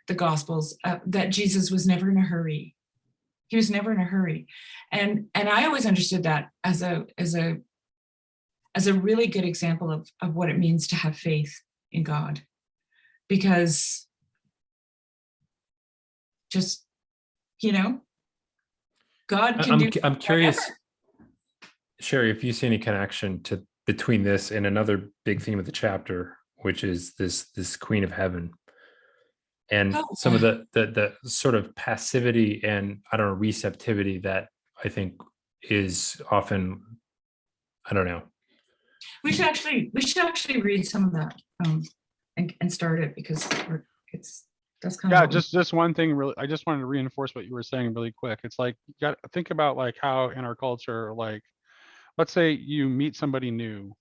the Gospels, that Jesus was never in a hurry. He was never in a hurry, and I always understood that as a really good example of what it means to have faith in God, because just God can do. I'm curious, whatever. Sherry, if you see any connection between this and another big theme of the chapter, which is this Queen of Heaven, and some of the sort of passivity and receptivity that I think is often, I don't know. We should actually read some of that and start it, because that's kind of just one thing really. I just wanted to reinforce what you were saying really quick. It's like you got to think about like how in our culture, like let's say you meet somebody new,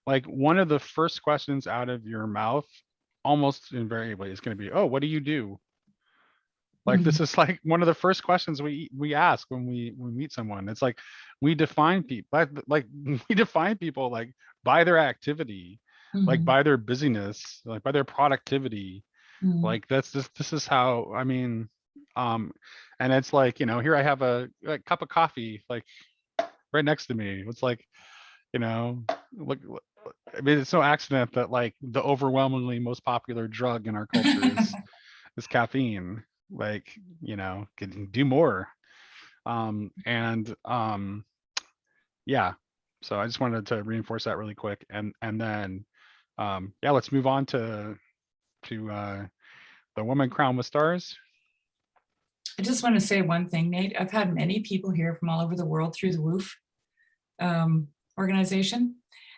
like one of the first questions out of your mouth almost invariably is going to be, oh, what do you do? Like this is like one of the first questions we ask when we meet someone. It's like we define people like we define people like by their activity, like by their busyness, like by their productivity. Like this is how, I mean, and it's like, here I have a cup of coffee like right next to me. It's like, look, I mean, it's no accident that like the overwhelmingly most popular drug in our culture is caffeine. Like, can do more. Yeah. So I just wanted to reinforce that really quick. And then yeah, let's move on to the Woman Crowned with Stars. I just want to say one thing, Nate. I've had many people here from all over the world through the WOOF organization.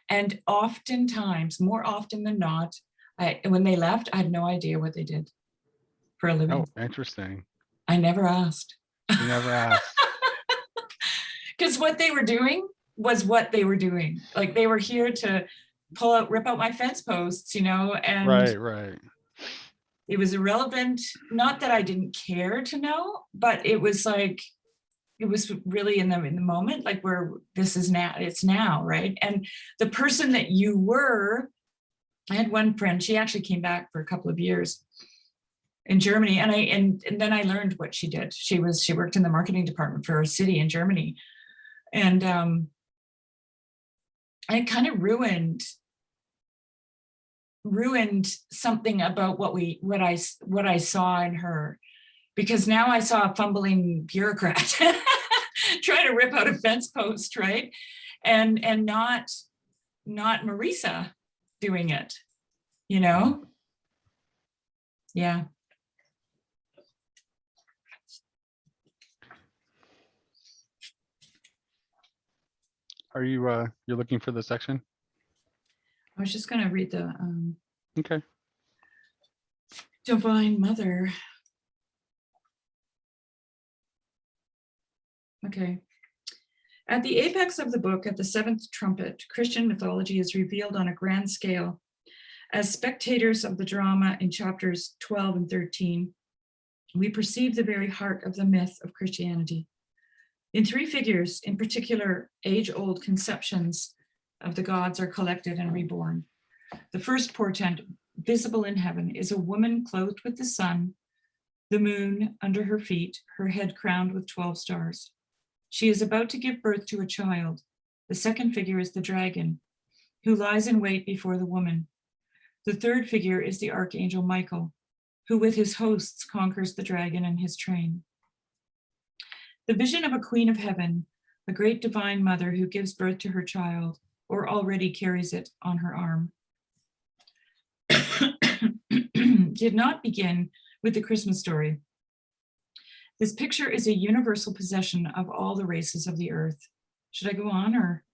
And oftentimes, more often than not, when they left, I had no idea what they did for a living. Oh, interesting. I never asked. You never asked. Because what they were doing was what they were doing. Like they were here to rip out my fence posts, and Right. It was irrelevant. Not that I didn't care to know, but it was like, it was really in the moment, like where this is now, it's now, right? And the person that you were, I had one friend, she actually came back for a couple of years in Germany. And then I learned what she did. She worked in the marketing department for a city in Germany. And it kind of ruined something about what I saw in her, because now I saw a fumbling bureaucrat trying to rip out a fence post, right? And not Marisa doing it, you know? Yeah. Are you you're looking for the section? I was just gonna read the Okay. Divine Mother. Okay. At the apex of the book, at the seventh trumpet, Christian mythology is revealed on a grand scale. As spectators of the drama in chapters 12 and 13, we perceive the very heart of the myth of Christianity. In three figures, in particular, age-old conceptions of the gods are collected and reborn. The first portent, visible in heaven, is a woman clothed with the sun, the moon under her feet, her head crowned with 12 stars. She is about to give birth to a child. The second figure is the dragon, who lies in wait before the woman. The third figure is the archangel Michael, who with his hosts conquers the dragon and his train. The vision of a queen of heaven, the great divine mother who gives birth to her child, or already carries it on her arm, did not begin with the Christmas story. This picture is a universal possession of all the races of the earth. Should I go on, or?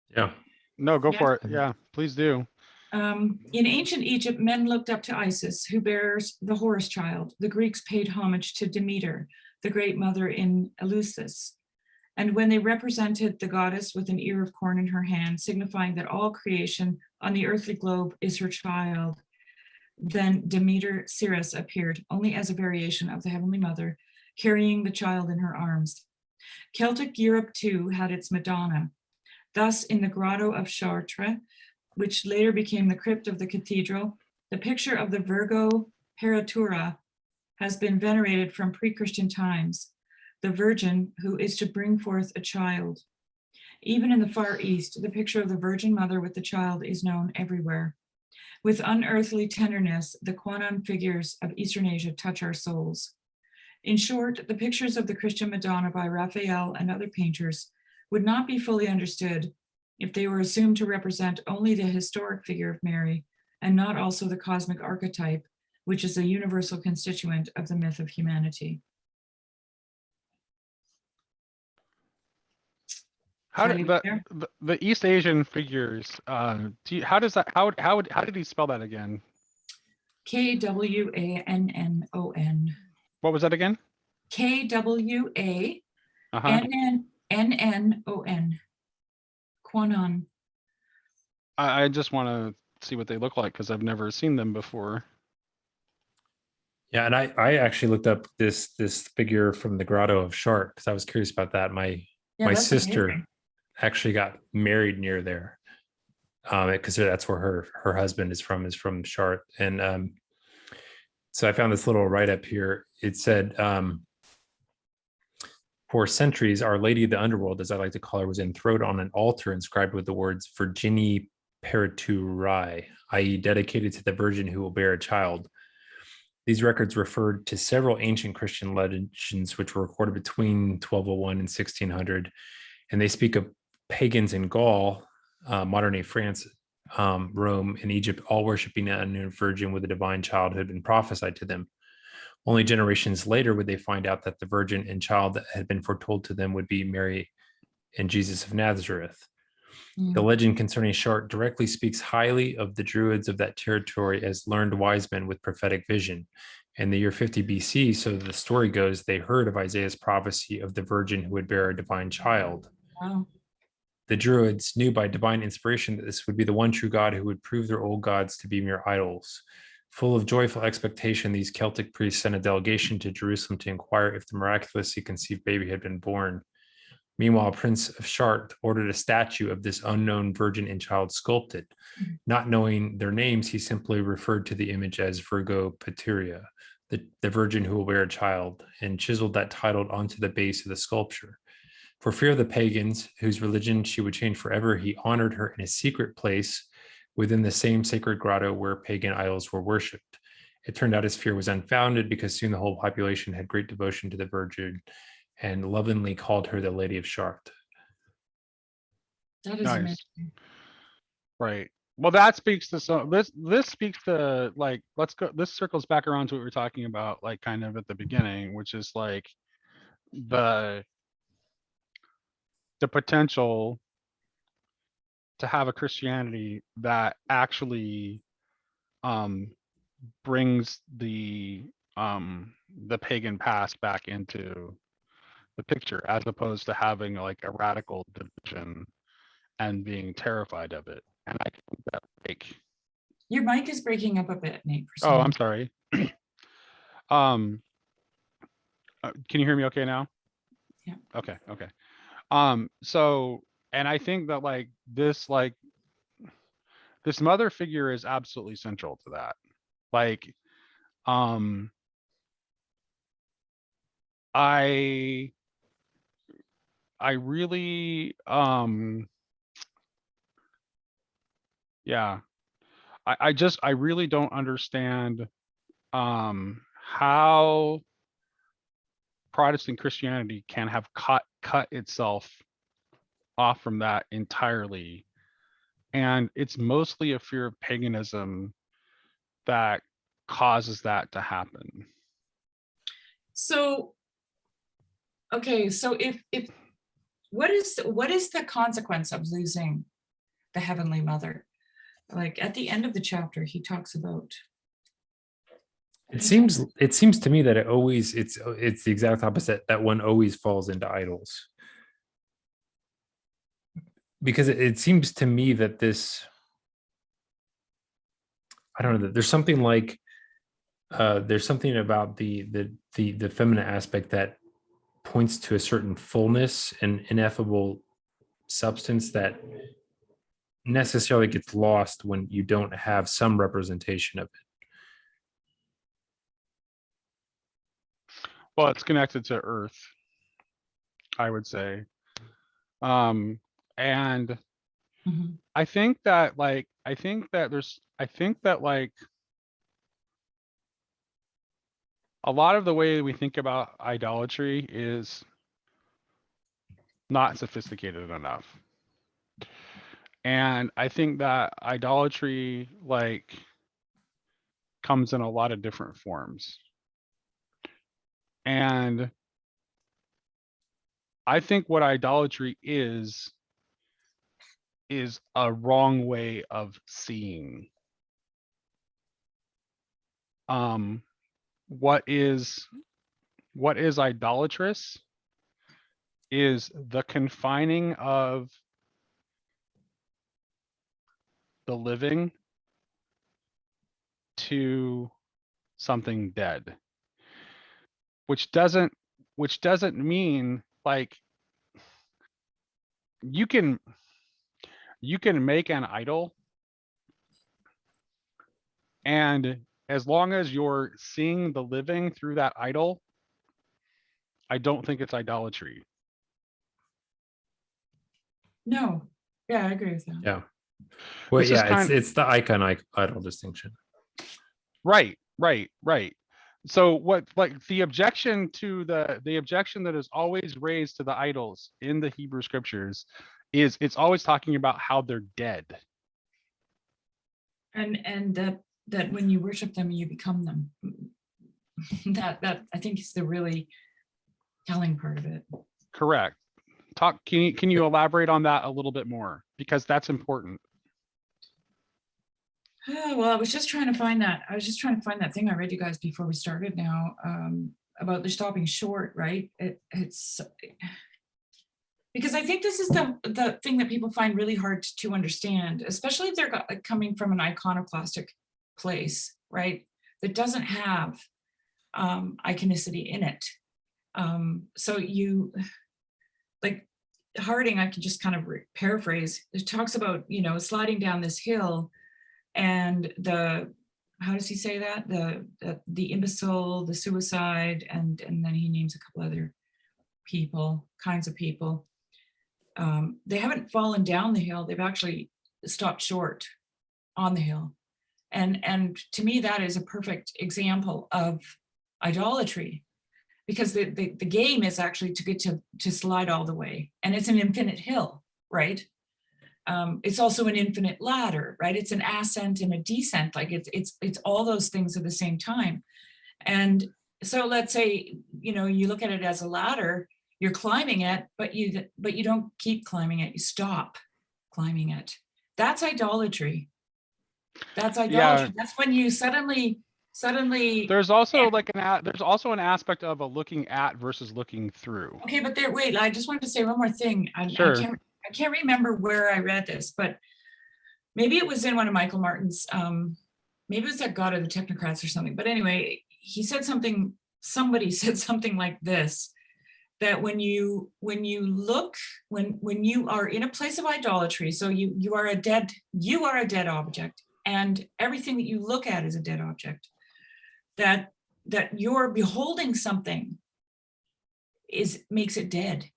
Yeah. No, go Yeah. for it. Yeah, please do. In ancient Egypt, men looked up to Isis, who bears the Horus child. The Greeks paid homage to Demeter, the great mother in Eleusis. And when they represented the goddess with an ear of corn in her hand, signifying that all creation on the earthly globe is her child, then Demeter Ceres appeared, only as a variation of the Heavenly Mother, carrying the child in her arms. Celtic Europe too had its Madonna. Thus, in the grotto of Chartres, which later became the crypt of the cathedral, the picture of the Virgo Paratura has been venerated from pre-Christian times, the Virgin who is to bring forth a child. Even in the Far East, the picture of the Virgin Mother with the child is known everywhere. With unearthly tenderness, the Quanon figures of Eastern Asia touch our souls. In short, the pictures of the Christian Madonna by Raphael and other painters would not be fully understood if they were assumed to represent only the historic figure of Mary and not also the cosmic archetype, which is a universal constituent of the myth of humanity. How Shall I did leave it there? the East Asian figures? How does that? How did he spell that again? K-W-A-N-N-O-N. What was that again? K-W-A-N-N-O-N. Quanon. I just want to see what they look like because I've never seen them before. Yeah, and I actually looked up this figure from the Grotto of Chartres because I was curious about that. My That's sister amazing. actually got married near there, because that's where her husband is from Chartres. And so I found this little write-up here. It said, for centuries, Our Lady of the Underworld, as I like to call her, was enthroned on an altar inscribed with the words Virgini Periturae, i.e. dedicated to the Virgin who will bear a child. These records referred to several ancient Christian legends which were recorded between 1201 and 1600, and they speak of pagans in Gaul, modern-day France, Rome, and Egypt, all worshiping an unknown virgin with a divine child who had been prophesied to them. Only generations later would they find out that the virgin and child that had been foretold to them would be Mary and Jesus of Nazareth. The legend concerning Chartres directly speaks highly of the Druids of that territory as learned wise men with prophetic vision. In the year 50 BC, so the story goes, they heard of Isaiah's prophecy of the virgin who would bear a divine child. Wow. The Druids knew by divine inspiration that this would be the one true God who would prove their old gods to be mere idols. Full of joyful expectation, these Celtic priests sent a delegation to Jerusalem to inquire if the miraculously conceived baby had been born. Meanwhile, Prince of Chartres ordered a statue of this unknown virgin and child sculpted. Not knowing their names, he simply referred to the image as Virgo Pateria, the virgin who will bear a child, and chiseled that title onto the base of the sculpture. For fear of the pagans, whose religion she would change forever, he honored her in a secret place within the same sacred grotto where pagan idols were worshipped. It turned out his fear was unfounded, because soon the whole population had great devotion to the Virgin and lovingly called her the Lady of Chartres. That is Nice. amazing. Right. Well, that speaks to some, this speaks to, like, let's go, this circles back around to what we were talking about, like, kind of at the beginning, which is like the potential to have a Christianity that actually brings the pagan past back into the picture, as opposed to having like a radical division and being terrified of it. And I think that, like, Your mic is breaking up a bit, Nate. For some oh, I'm reason. sorry. Can you hear me okay now? Yeah. Okay. So, and I think that this mother figure is absolutely central to that. Like, I really, yeah, I really don't understand how Protestant Christianity can have cut itself off from that entirely. And it's mostly a fear of paganism that causes that to happen. So, okay, so if what is the consequence of losing the Heavenly Mother? Like at the end of the chapter, he talks about. It seems to me that it's the exact opposite, that one always falls into idols. Because it seems to me that this, I don't know, that there's something like there's something about the feminine aspect that points to a certain fullness and ineffable substance that necessarily gets lost when you don't have some representation of it. Well, it's connected to Earth, I would say. And Mhm. I think that a lot of the way we think about idolatry is not sophisticated enough. And I think that idolatry comes in a lot of different forms. And I think what idolatry is a wrong way of seeing. What is idolatrous is the confining of the living to something dead, which doesn't mean like you can make an idol, and as long as you're seeing the living through that idol, I don't think it's idolatry. No, yeah, I agree with that. Yeah. Well, This is yeah, it's the icon idol distinction. Right. So what, like, the objection that is always raised to the idols in the Hebrew scriptures is it's always talking about how they're dead. And that when you worship them, you become them. That I think is the really telling part of it. Correct. Can you elaborate on that a little bit more, because that's important. Oh, well, I was just trying to find that. I was just trying to find that thing I read you guys before we started now, about the stopping short, right? It's because I think this is the thing that people find really hard to understand, especially if they're coming from an iconoclastic place, right? That doesn't have iconicity in it. So you, like, Harding, I can just kind of paraphrase, it talks about, sliding down this hill and how does he say that? The imbecile, the suicide, and then he names a couple other kinds of people. They haven't fallen down the hill, they've actually stopped short on the hill. And to me, that is a perfect example of idolatry, because the game is actually to get to slide all the way, and it's an infinite hill, right? It's also an infinite ladder, right? It's an ascent and a descent, like it's all those things at the same time. And so let's say, you look at it as a ladder, you're climbing it, but you don't keep climbing it, you stop climbing it. That's idolatry. That's idolatry. That's when you suddenly There's also there's also an aspect of a looking at versus looking through. Okay, but wait, I just wanted to say one more thing. Sure. I can't remember where I read this, but maybe it was in one of Michael Martin's, maybe it was at God of the Technocrats or something. But anyway, somebody said something like this, that when you are in a place of idolatry, so you are a dead object, and everything that you look at is a dead object, that you're beholding something makes it dead.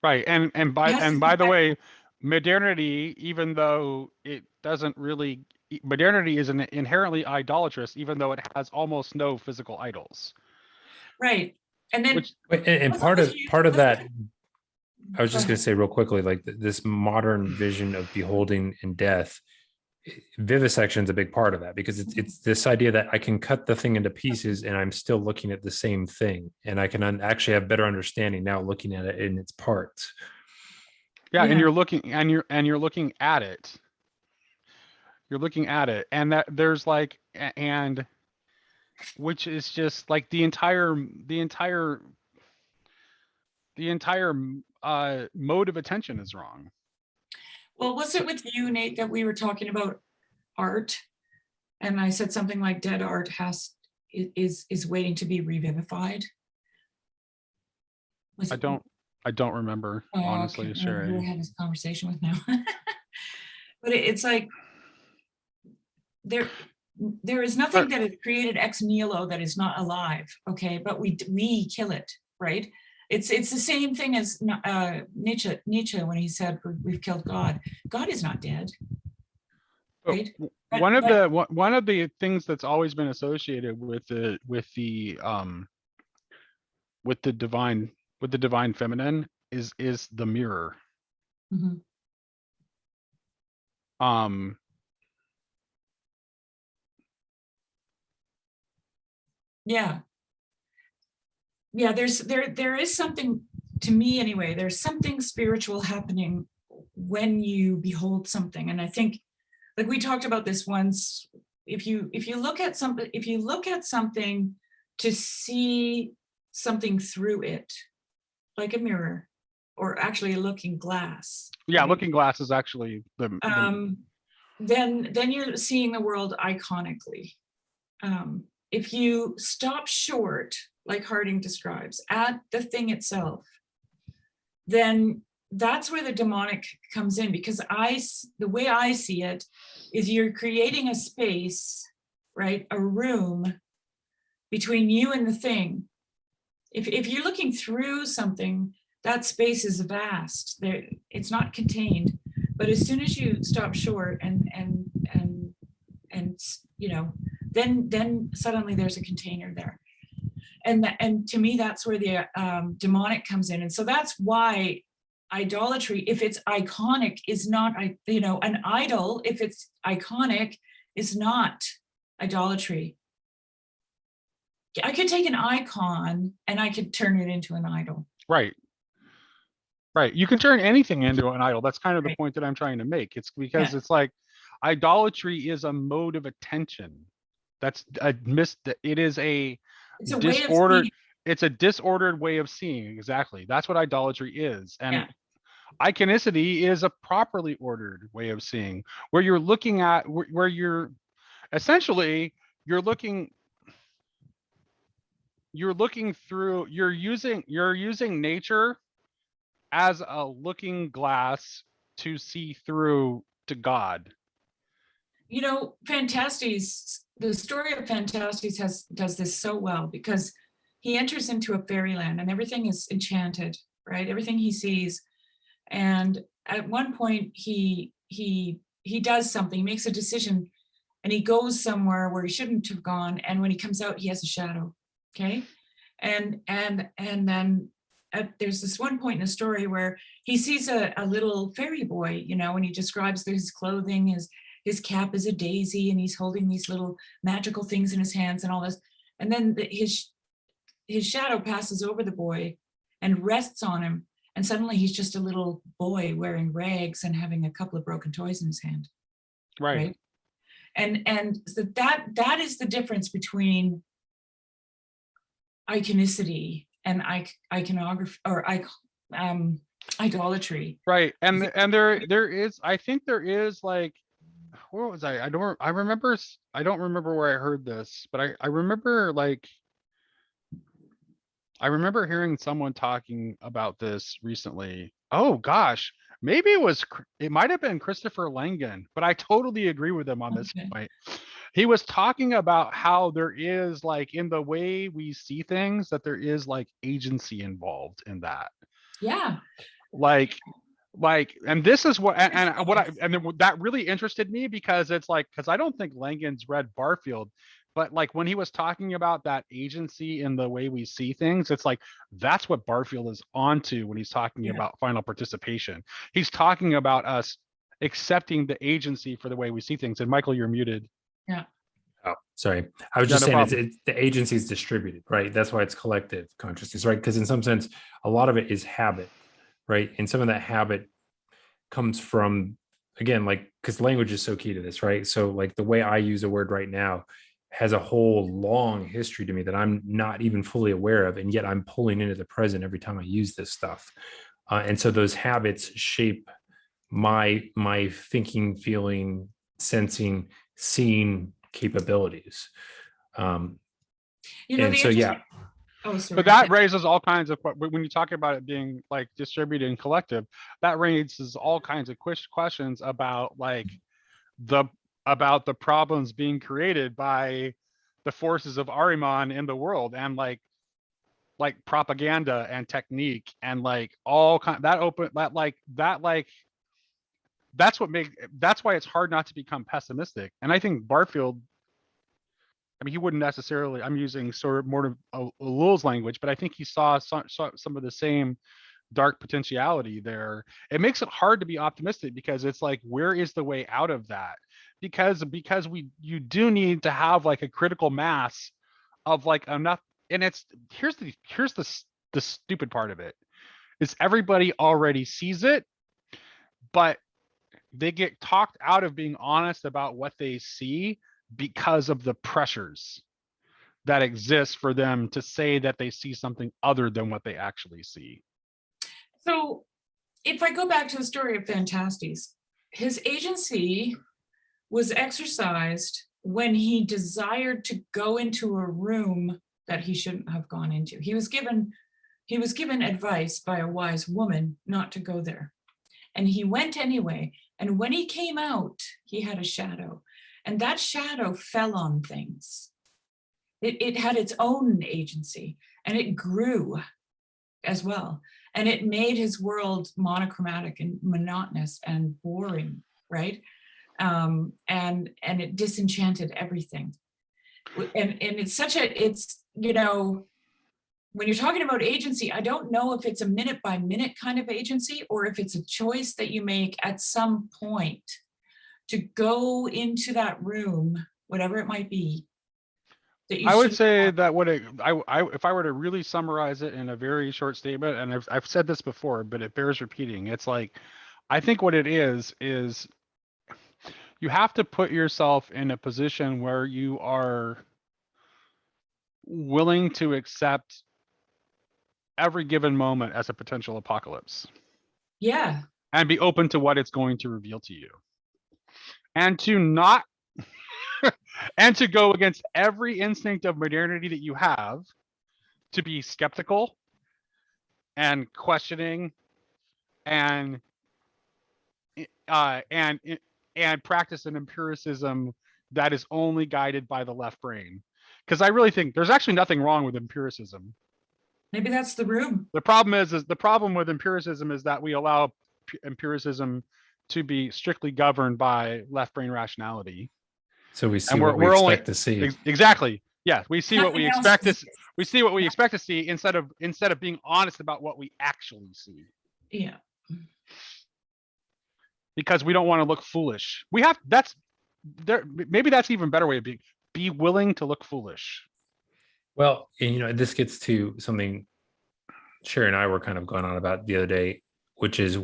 Right. And by the way, modernity, even though it doesn't really, modernity is inherently idolatrous, even though it has almost no physical idols. Right. And then part of that, I was just going to say real quickly, like this modern vision of beholding in death, vivisection is a big part of that, because it's this idea that I can cut the thing into pieces and I'm still looking at the same thing, and I can actually have better understanding now looking at it in its parts. Yeah, and you're looking at it. You're looking at it, and that there's which is just like the entire mode of attention is wrong. Well, was it with you, Nate, that we were talking about art, and I said something like dead art is waiting to be revivified? I don't remember, honestly. Okay. Sure. Who I had this conversation with now. But it's like there is nothing that is created ex nihilo that is not alive, okay? But we kill it, right? It's the same thing as Nietzsche when he said we've killed God. God is not dead, right? One of the things that's always been associated with the divine feminine is the mirror. Mm-hmm. Yeah. There is something, to me anyway, there's something spiritual happening when you behold something. And I think, like we talked about this once, if you look at something to see something through it, like a mirror, or actually a looking glass. Yeah, right? looking glass is actually then you're seeing the world iconically. If you stop short, like Harding describes, at the thing itself, then that's where the demonic comes in, because the way I see it is you're creating a space, right? A room between you and the thing. If you're looking through something, that space is vast. It's not contained. But as soon as you stop short and then suddenly there's a container there. And to me, that's where the demonic comes in. And so that's why idolatry, if it's iconic, is not, an idol, if it's iconic, is not idolatry. I could take an icon and I could turn it into an idol. Right. You can turn anything into an idol. That's kind of the point that I'm trying to make. It's because it's like idolatry is a mode of attention. It is it's a disordered, it's a disordered way of seeing. Exactly. That's what idolatry is. And iconicity is a properly ordered way of seeing, where you're looking at where you're essentially you're looking through, you're using nature as a looking glass to see through to God. You know, Fantastes, the story of Fantastes does this so well, because he enters into a fairyland and everything is enchanted, right? Everything he sees. And at one point he does something, he makes a decision, and he goes somewhere where he shouldn't have gone. And when he comes out, he has a shadow. Okay. And then there's this one point in the story where he sees a little fairy boy, you know, and he describes his clothing, his cap is a daisy, and he's holding these little magical things in his hands and all this. And then his shadow passes over the boy and rests on him. And suddenly he's just a little boy wearing rags and having a couple of broken toys in his hand. Right. And so that is the difference between iconicity and iconography, or idolatry. Right. And there is, I think there is, like, where was I don't remember where I heard this, but I remember, like, I remember hearing someone talking about this recently. Oh gosh, maybe it might have been Christopher Langan, but I totally agree with him on this Okay. point. He was talking about how there is, like, in the way we see things, that there is, like, agency involved in that. Yeah. Like, and this is what, that really interested me, because it's like, because I don't think Langan's read Barfield, but like when he was talking about that agency in the way we see things, it's like, that's what Barfield is onto when he's talking Yeah. about final participation. He's talking about us accepting the agency for the way we see things. And Michael, you're muted. Yeah. Oh, sorry. I was Yeah, just no saying problem. it's the agency is distributed, right? That's why it's collective consciousness, right? Because in some sense, a lot of it is habit, right? And some of that habit comes from, again, like, because language is so key to this, right? So like the way I use a word right now has a whole long history to me that I'm not even fully aware of, and yet I'm pulling into the present every time I use this stuff. And so those habits shape my thinking, feeling, sensing, seeing capabilities. You know, And the so interesting. yeah, Oh, sorry. But that raises all kinds of, when you talk about it being like distributed and collective, that raises all kinds of questions about, like, about the problems being created by the forces of Ahriman in the world, and like propaganda and technique, and like all kind that open that like that's why it's hard not to become pessimistic. And I think Barfield, I mean, he wouldn't necessarily, I'm using sort of more of Lul's language, but I think he saw some of the same dark potentiality there. It makes it hard to be optimistic, because it's like, where is the way out of that? Because you do need to have like a critical mass of like enough. And it's, here's the stupid part of it, is everybody already sees it, but they get talked out of being honest about what they see because of the pressures that exist for them to say that they see something other than what they actually see. So if I go back to the story of Fantastes, his agency was exercised when he desired to go into a room that he shouldn't have gone into. He was given advice by a wise woman not to go there. And he went anyway. And when he came out, he had a shadow. And that shadow fell on things. It had its own agency, and it grew as well. And it made his world monochromatic and monotonous and boring, right? And it disenchanted everything. And it's, you know, when you're talking about agency, I don't know if it's a minute by minute kind of agency, or if it's a choice that you make at some point to go into that room, whatever it might be. I would say that if I were to really summarize it in a very short statement, and I've said this before, but it bears repeating. It's like, I think what it is you have to put yourself in a position where you are willing to accept every given moment as a potential apocalypse. Yeah. And be open to what it's going to reveal to you. And to not and to go against every instinct of modernity that you have, to be skeptical and questioning and and practice an empiricism that is only guided by the left brain. Because I really think there's actually nothing wrong with empiricism. Maybe that's the room. The problem is the problem with empiricism is that we allow empiricism to be strictly governed by left brain rationality. So we see And what we we're only expect to see. exactly. Yeah, we see what we Nothing else expect to is- we see what we expect to see instead of being honest about what we actually see. Yeah. Because we don't want to look foolish. We have that's there. Maybe that's even better way of being. Be willing to look foolish. Well, and, you know, this gets to something Sherry and I were kind of going on about the other day, which is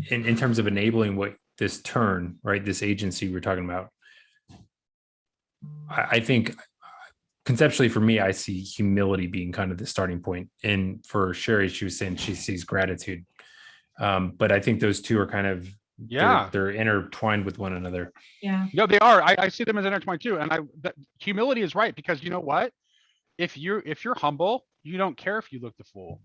in terms of enabling what this turn, right, this agency we're talking about. I think conceptually for me, I see humility being kind of the starting point. And for Sherry, she was saying she sees gratitude. But I think those two are kind of, they're intertwined with one another. Yeah. No, they are. I see them as intertwined too. And humility is right, because you know what? If you're humble, you don't care if you look the fool.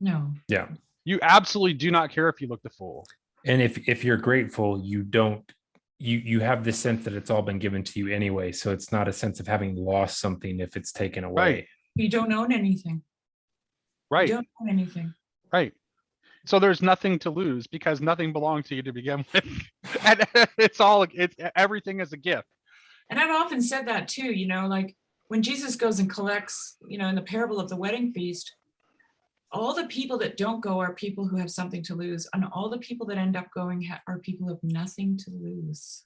No. Yeah. You absolutely do not care if you look the fool. And if you're grateful, you have this sense that it's all been given to you anyway. So it's not a sense of having lost something if it's taken away. Right. You don't own anything. Right. You don't own anything. Right. So there's nothing to lose because nothing belongs to you to begin with. And it's everything is a gift. And I've often said that too, you know, like when Jesus goes and collects, you know, in the parable of the wedding feast, all the people that don't go are people who have something to lose. And all the people that end up going are people who have nothing to lose.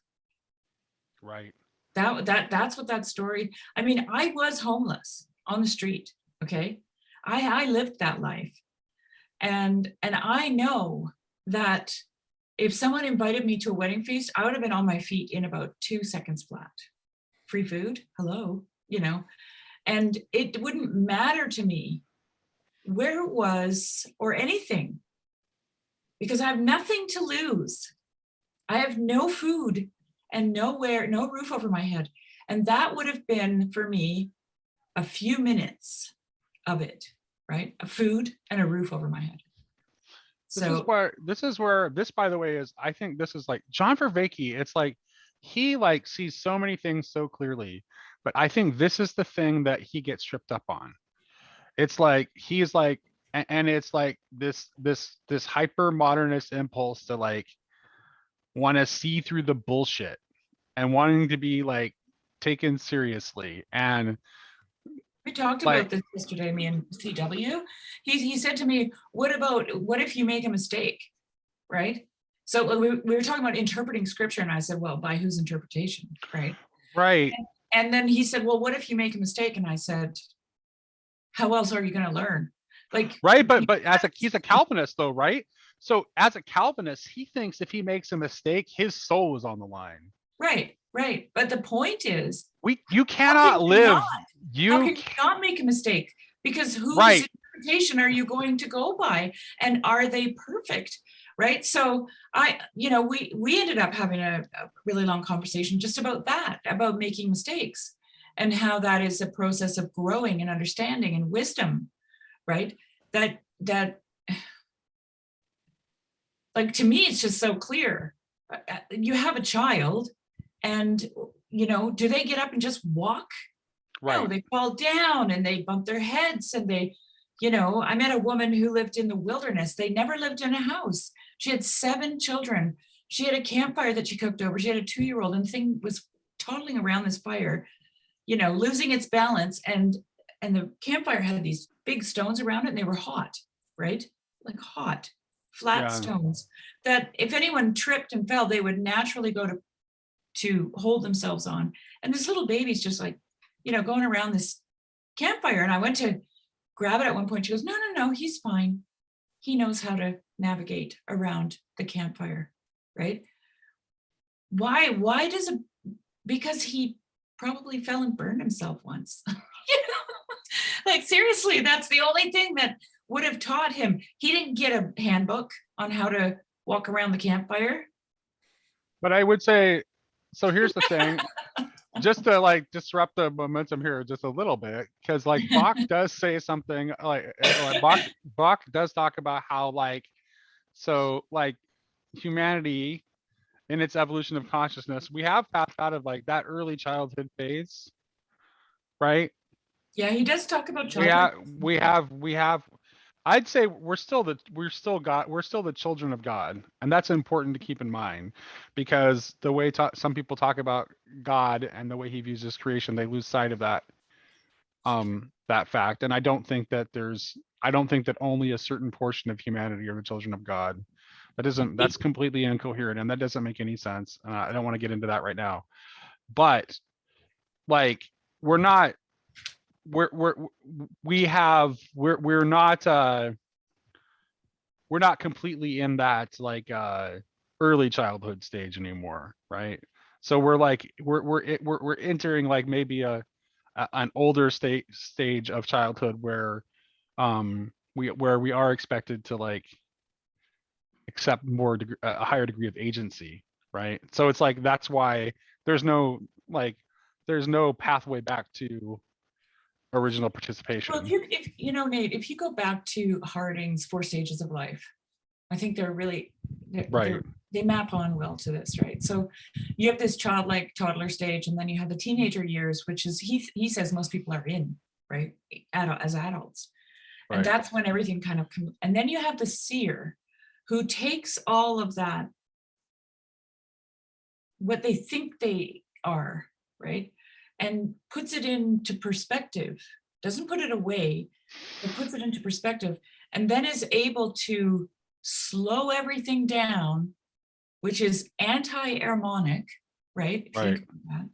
Right. That's what that story, I mean, I was homeless on the street. Okay. I lived that life. And I know that if someone invited me to a wedding feast, I would have been on my feet in about 2 seconds flat. Free food, hello, you know, and it wouldn't matter to me where it was or anything, because I have nothing to lose. I have no food and no roof over my head. And that would have been for me a few minutes of it, right? A food and a roof over my head. This is where this, by the way, is, I think this is like John Vervaeke. It's like, he like sees so many things so clearly, but I think this is the thing that he gets tripped up on. It's like, he's like, and it's like this hyper modernist impulse to like want to see through the bullshit and wanting to be like taken seriously. And we talked about this yesterday, me and CW. He said to me, what if you make a mistake, right? So we were talking about interpreting scripture, and I said, well, by whose interpretation, right? Right. And then he said, well, what if you make a mistake? And I said, how else are you going to learn? Like, right, but he's a Calvinist though, right? So as a Calvinist, he thinks if he makes a mistake, his soul is on the line. Right. But the point is, you cannot live. How can you not make a mistake? Because whose interpretation are you going to go by? And are they perfect? Right. So we ended up having a really long conversation just about that, about making mistakes and how that is a process of growing and understanding and wisdom. Right. That like, to me, it's just so clear. You have a child and, do they get up and just walk? Right. No, they fall down and they bump their heads and they, I met a woman who lived in the wilderness. They never lived in a house. She had 7 children. She had a campfire that she cooked over. She had a 2-year-old, and the thing was toddling around this fire, losing its balance. And the campfire had these big stones around it and they were hot, right? Like hot, flat stones that if anyone tripped and fell, they would naturally go to hold themselves on. And this little baby's just like, going around this campfire. And I went to grab it at one point. She goes, no, he's fine. He knows how to navigate around the campfire, right? Why does it? Because he probably fell and burned himself once. Like, seriously, that's the only thing that would have taught him. He didn't get a handbook on how to walk around the campfire. But I would say, so here's the thing. just to like disrupt the momentum here just a little bit, because like Bock does say something like Bock does talk about how like, so like humanity in its evolution of consciousness, we have passed out of like that early childhood phase, right? Yeah, he does talk about We have, childhood. we have, I'd say we're still the children of God. And that's important to keep in mind, because the way some people talk about God and the way he views his creation, they lose sight of that fact. And I don't think that only a certain portion of humanity are the children of God. That's completely incoherent, and that doesn't make any sense. I don't want to get into that right now, but like, we're not, we're we have we're not completely in that like early childhood stage anymore, right? So we're like we're entering like maybe an older stage of childhood where we are expected to like accept a higher degree of agency, right? So it's like, that's why there's no like there's no pathway back to original Well, participation. if you know, Nate, if you go back to Harding's 4 stages of life, I think they're really, Right. they map on well to this, right? So you have this childlike toddler stage, and then you have the teenager years, which is he says most people are in, right, as adults, and Right. that's when everything kind of comes. And then you have the seer, who takes all of that, what they think they are, right, and puts it into perspective, doesn't put it away, but puts it into perspective, and then is able to slow everything down, which is anti-Ermonic, right? If you Right. think about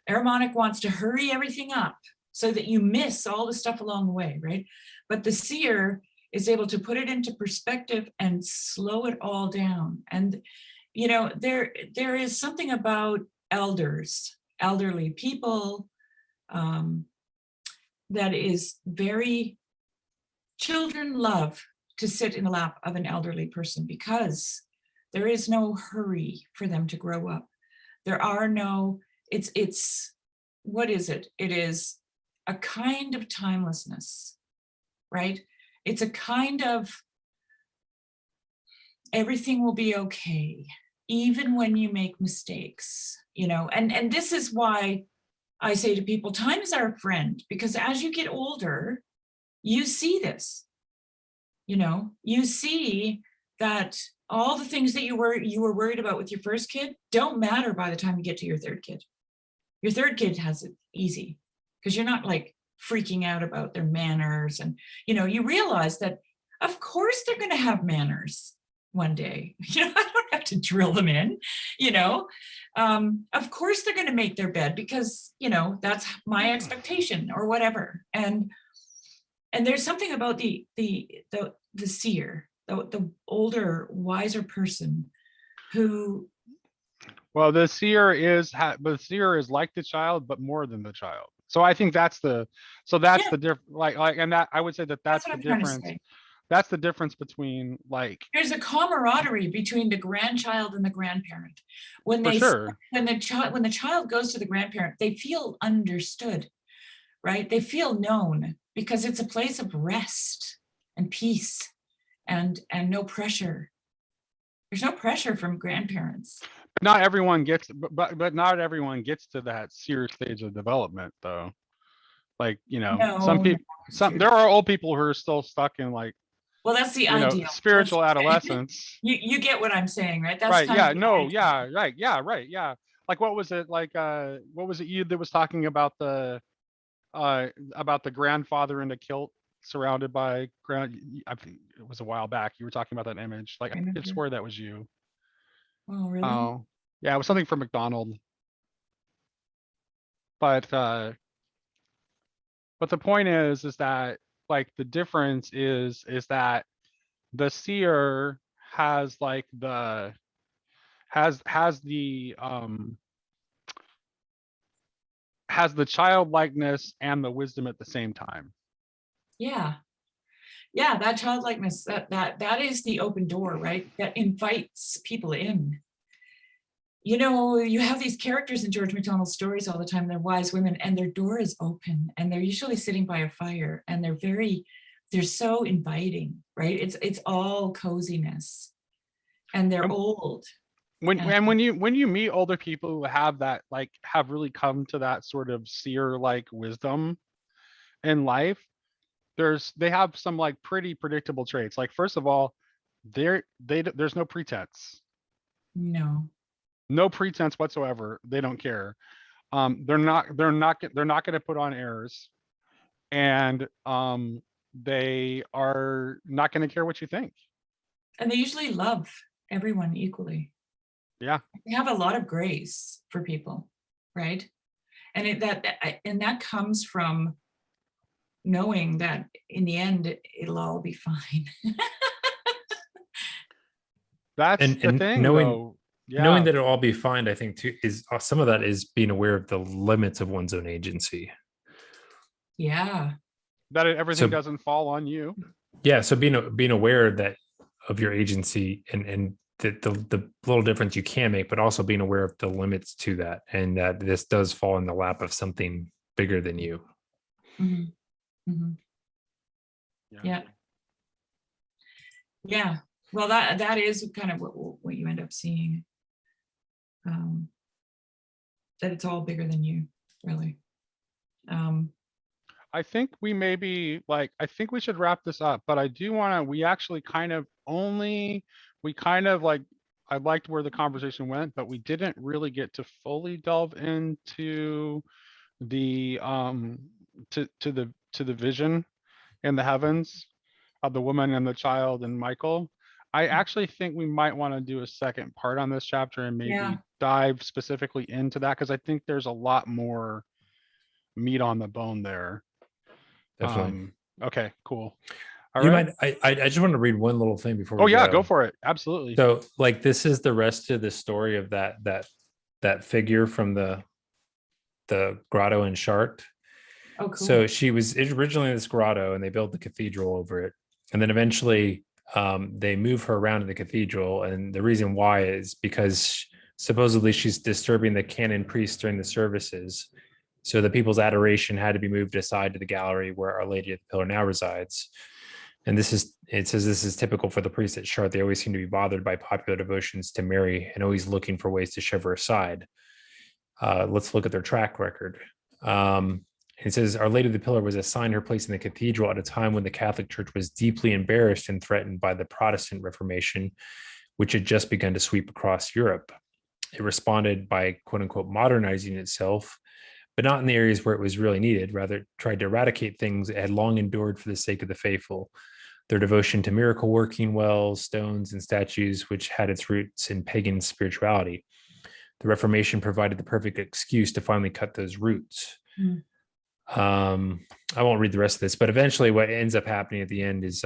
that. Ermonic wants to hurry everything up so that you miss all the stuff along the way, right? But the seer is able to put it into perspective and slow it all down. And you know, there is something about elderly people, that is very, children love to sit in the lap of an elderly person because there is no hurry for them to grow up. There are no, it's, what is it? It is a kind of timelessness, right? It's a kind of, everything will be okay, even when you make mistakes, you know, and this is why I say to people, time is our friend, because as you get older, you see this, you know, you see that all the things that you were worried about with your first kid don't matter by the time you get to your third kid. Your third kid has it easy because you're not like freaking out about their manners, and you know, you realize that of course they're going to have manners one day. You know, I don't have to drill them in, you know. Of course they're going to make their bed because, you know, that's my expectation or whatever. And there's something about the seer, the older, wiser person who, Well, the seer is like the child, but more than the child. So I think that's the yeah, like, and that I would say that that's that's what the I'm trying to difference. say. That's the difference between like, There's a camaraderie between the grandchild and the grandparent. When for they, sure. when the child goes to the grandparent, they feel understood, right? They feel known because it's a place of rest and peace and no pressure. There's no pressure from grandparents. Not everyone gets, but not everyone gets to that seer stage of development, though. Like, you know, some No, people, there are old people who are still stuck in like, well, that's the you know, ideal. spiritual adolescence. You get what I'm saying, right? That's Right. kind of Yeah. the No. ideal. Yeah. Right. Yeah. Right. Yeah. Like, what was it like? What was it you that was talking about the grandfather in a kilt surrounded by I think it was a while back. You were talking about that image. Like, I could Remember? swear that was you. Oh, really? Oh, yeah. It was something from McDonald. But the point is that like the difference is that the seer has like has the childlikeness and the wisdom at the same time. Yeah. Yeah, that childlikeness, that is the open door, right? That invites people in. you know, you have these characters in George MacDonald's stories all the time. They're wise women, and their door is open, and they're usually sitting by a fire, and they're so inviting, right? It's all coziness, and they're And old. and when you meet older people who have that, like, have really come to that sort of seer like wisdom in life, they have some like pretty predictable traits. Like, first of all, there's no pretense. No. No pretense whatsoever. They don't care. They're not going to put on airs, and they are not going to care what you think. And they usually love everyone equally. Yeah. They have a lot of grace for people, right? And that comes from knowing that in the end it'll all be fine. That's And the thing, knowing though. knowing Yeah. that it'll all be fine, I think too, is some of that is being aware of the limits of one's own agency. Yeah. That everything So doesn't fall on you. yeah, so being aware that of your agency and the little difference you can make, but also being aware of the limits to that, and that this does fall in the lap of something bigger than you. Mhm. Mhm. Yeah. Yeah. Well, that is kind of what you end up seeing. That it's all bigger than you, really. I think we maybe like, I think we should wrap this up, but I do want to, we actually kind of like, I liked where the conversation went, but we didn't really get to fully delve into the to the vision in the heavens of the woman and the child and Michael. I actually think we might want to do a second part on this chapter and maybe Yeah. dive specifically into that, because I think there's a lot more meat on the bone there. Definitely. Okay, cool. All You right. might. I just want to read one little thing before Oh we yeah, go. go for it. Absolutely. So, like, this is the rest of the story of that figure from the grotto in Chartres. Oh, cool. So she was originally in this grotto, and they built the cathedral over it, and then eventually they move her around in the cathedral, and the reason why is because supposedly she's disturbing the canon priest during the services. So the people's adoration had to be moved aside to the gallery where Our Lady of the Pillar now resides. And it says this is typical for the priests at Chartres. They always seem to be bothered by popular devotions to Mary and always looking for ways to shove her aside. Let's look at their track record. It says Our Lady of the Pillar was assigned her place in the cathedral at a time when the Catholic Church was deeply embarrassed and threatened by the Protestant Reformation, which had just begun to sweep across Europe. It responded by, quote unquote, modernizing itself, but not in the areas where it was really needed. Rather, it tried to eradicate things it had long endured for the sake of the faithful. Their devotion to miracle working wells, stones, and statues, which had its roots in pagan spirituality. The Reformation provided the perfect excuse to finally cut those roots. Mm. I won't read the rest of this, but eventually what ends up happening at the end is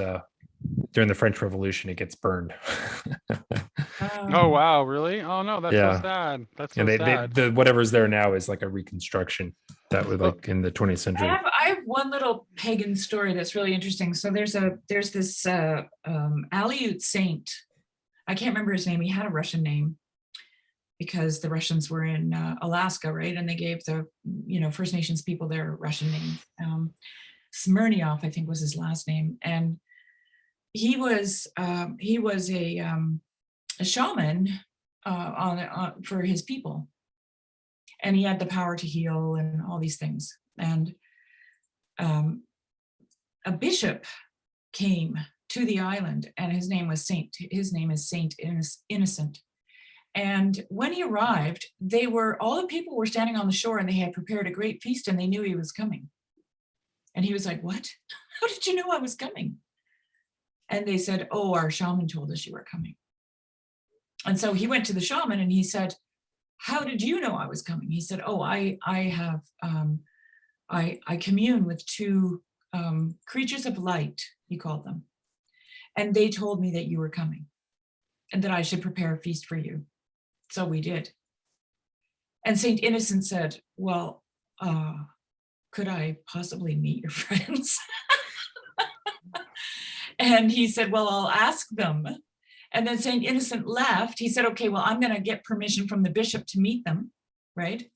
during the French Revolution, it gets burned. Oh wow, really? Oh no, that's so sad. That's so And sad. the whatever's there now is like a reconstruction that was like in the 20th century. I have one little pagan story that's really interesting. So there's this Aleut saint. I can't remember his name. He had a Russian name because the Russians were in Alaska, right? And they gave the First Nations people their Russian name. Smirniov, I think, was his last name, and he was a shaman for his people, and he had the power to heal and all these things. And a bishop came to the island, and his name is Saint Innocent. And when he arrived, all the people were standing on the shore, and they had prepared a great feast, and they knew he was coming. And he was like, "What? How did you know I was coming?" And they said, "Oh, our shaman told us you were coming." And so he went to the shaman and he said, "How did you know I was coming?" He said, "Oh, I have I commune with two creatures of light," he called them, "and they told me that you were coming and that I should prepare a feast for you." So we did. And Saint Innocent said, "Well, could I possibly meet your friends?" And he said, "Well, I'll ask them." And then Saint Innocent left. He said, okay, well, I'm going to get permission from the bishop to meet them, right?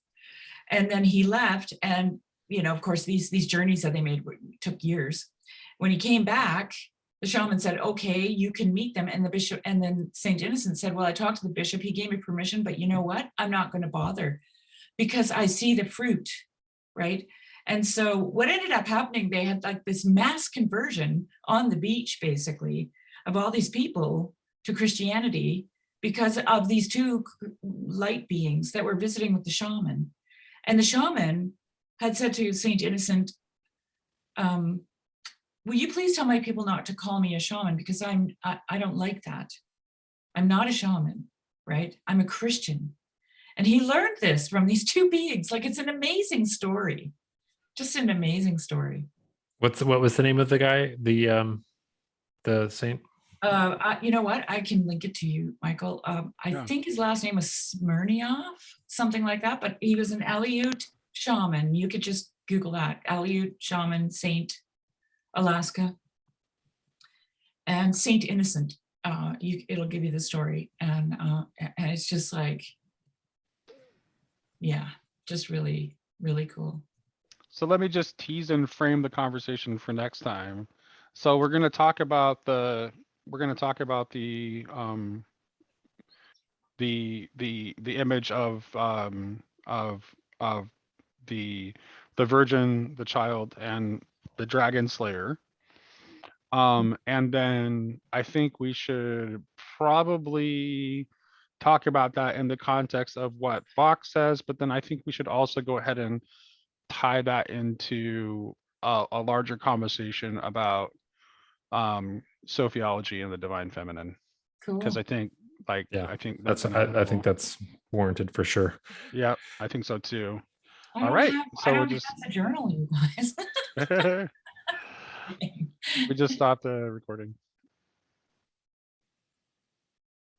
And then he left, and of course, these journeys that they made took years. When he came back, the shaman said, okay, you can meet them. And the bishop, and then Saint Innocent said, well, I talked to the bishop, he gave me permission, but you know what? I'm not going to bother because I see the fruit, right? And so what ended up happening, they had like this mass conversion on the beach, basically, of all these people to Christianity because of these two light beings that were visiting with the shaman. And the shaman had said to Saint Innocent, will you please tell my people not to call me a shaman because I don't like that. I'm not a shaman, right? I'm a Christian. And he learned this from these two beings. Like, it's an amazing story. Just an amazing story. What was the name of the guy? The saint? You know what? I can link it to you, Michael. I think his last name was Smirnioff, something like that, but he was an Aleut shaman. You could just Google that. Aleut shaman, Saint, Alaska. And Saint Innocent. It'll give you the story. And it's just like, yeah, just really, really cool. So let me just tease and frame the conversation for next time. So we're going to talk about the image of the Virgin, the Child, and the Dragon Slayer. And then I think we should probably talk about that in the context of what Bock says, but then I think we should also go ahead and tie that into a larger conversation about Sophiology and the divine feminine. Cool. Because I think I think I think that's warranted for sure. Yeah, I think so too. I don't have a journal, you guys. We just stopped the recording.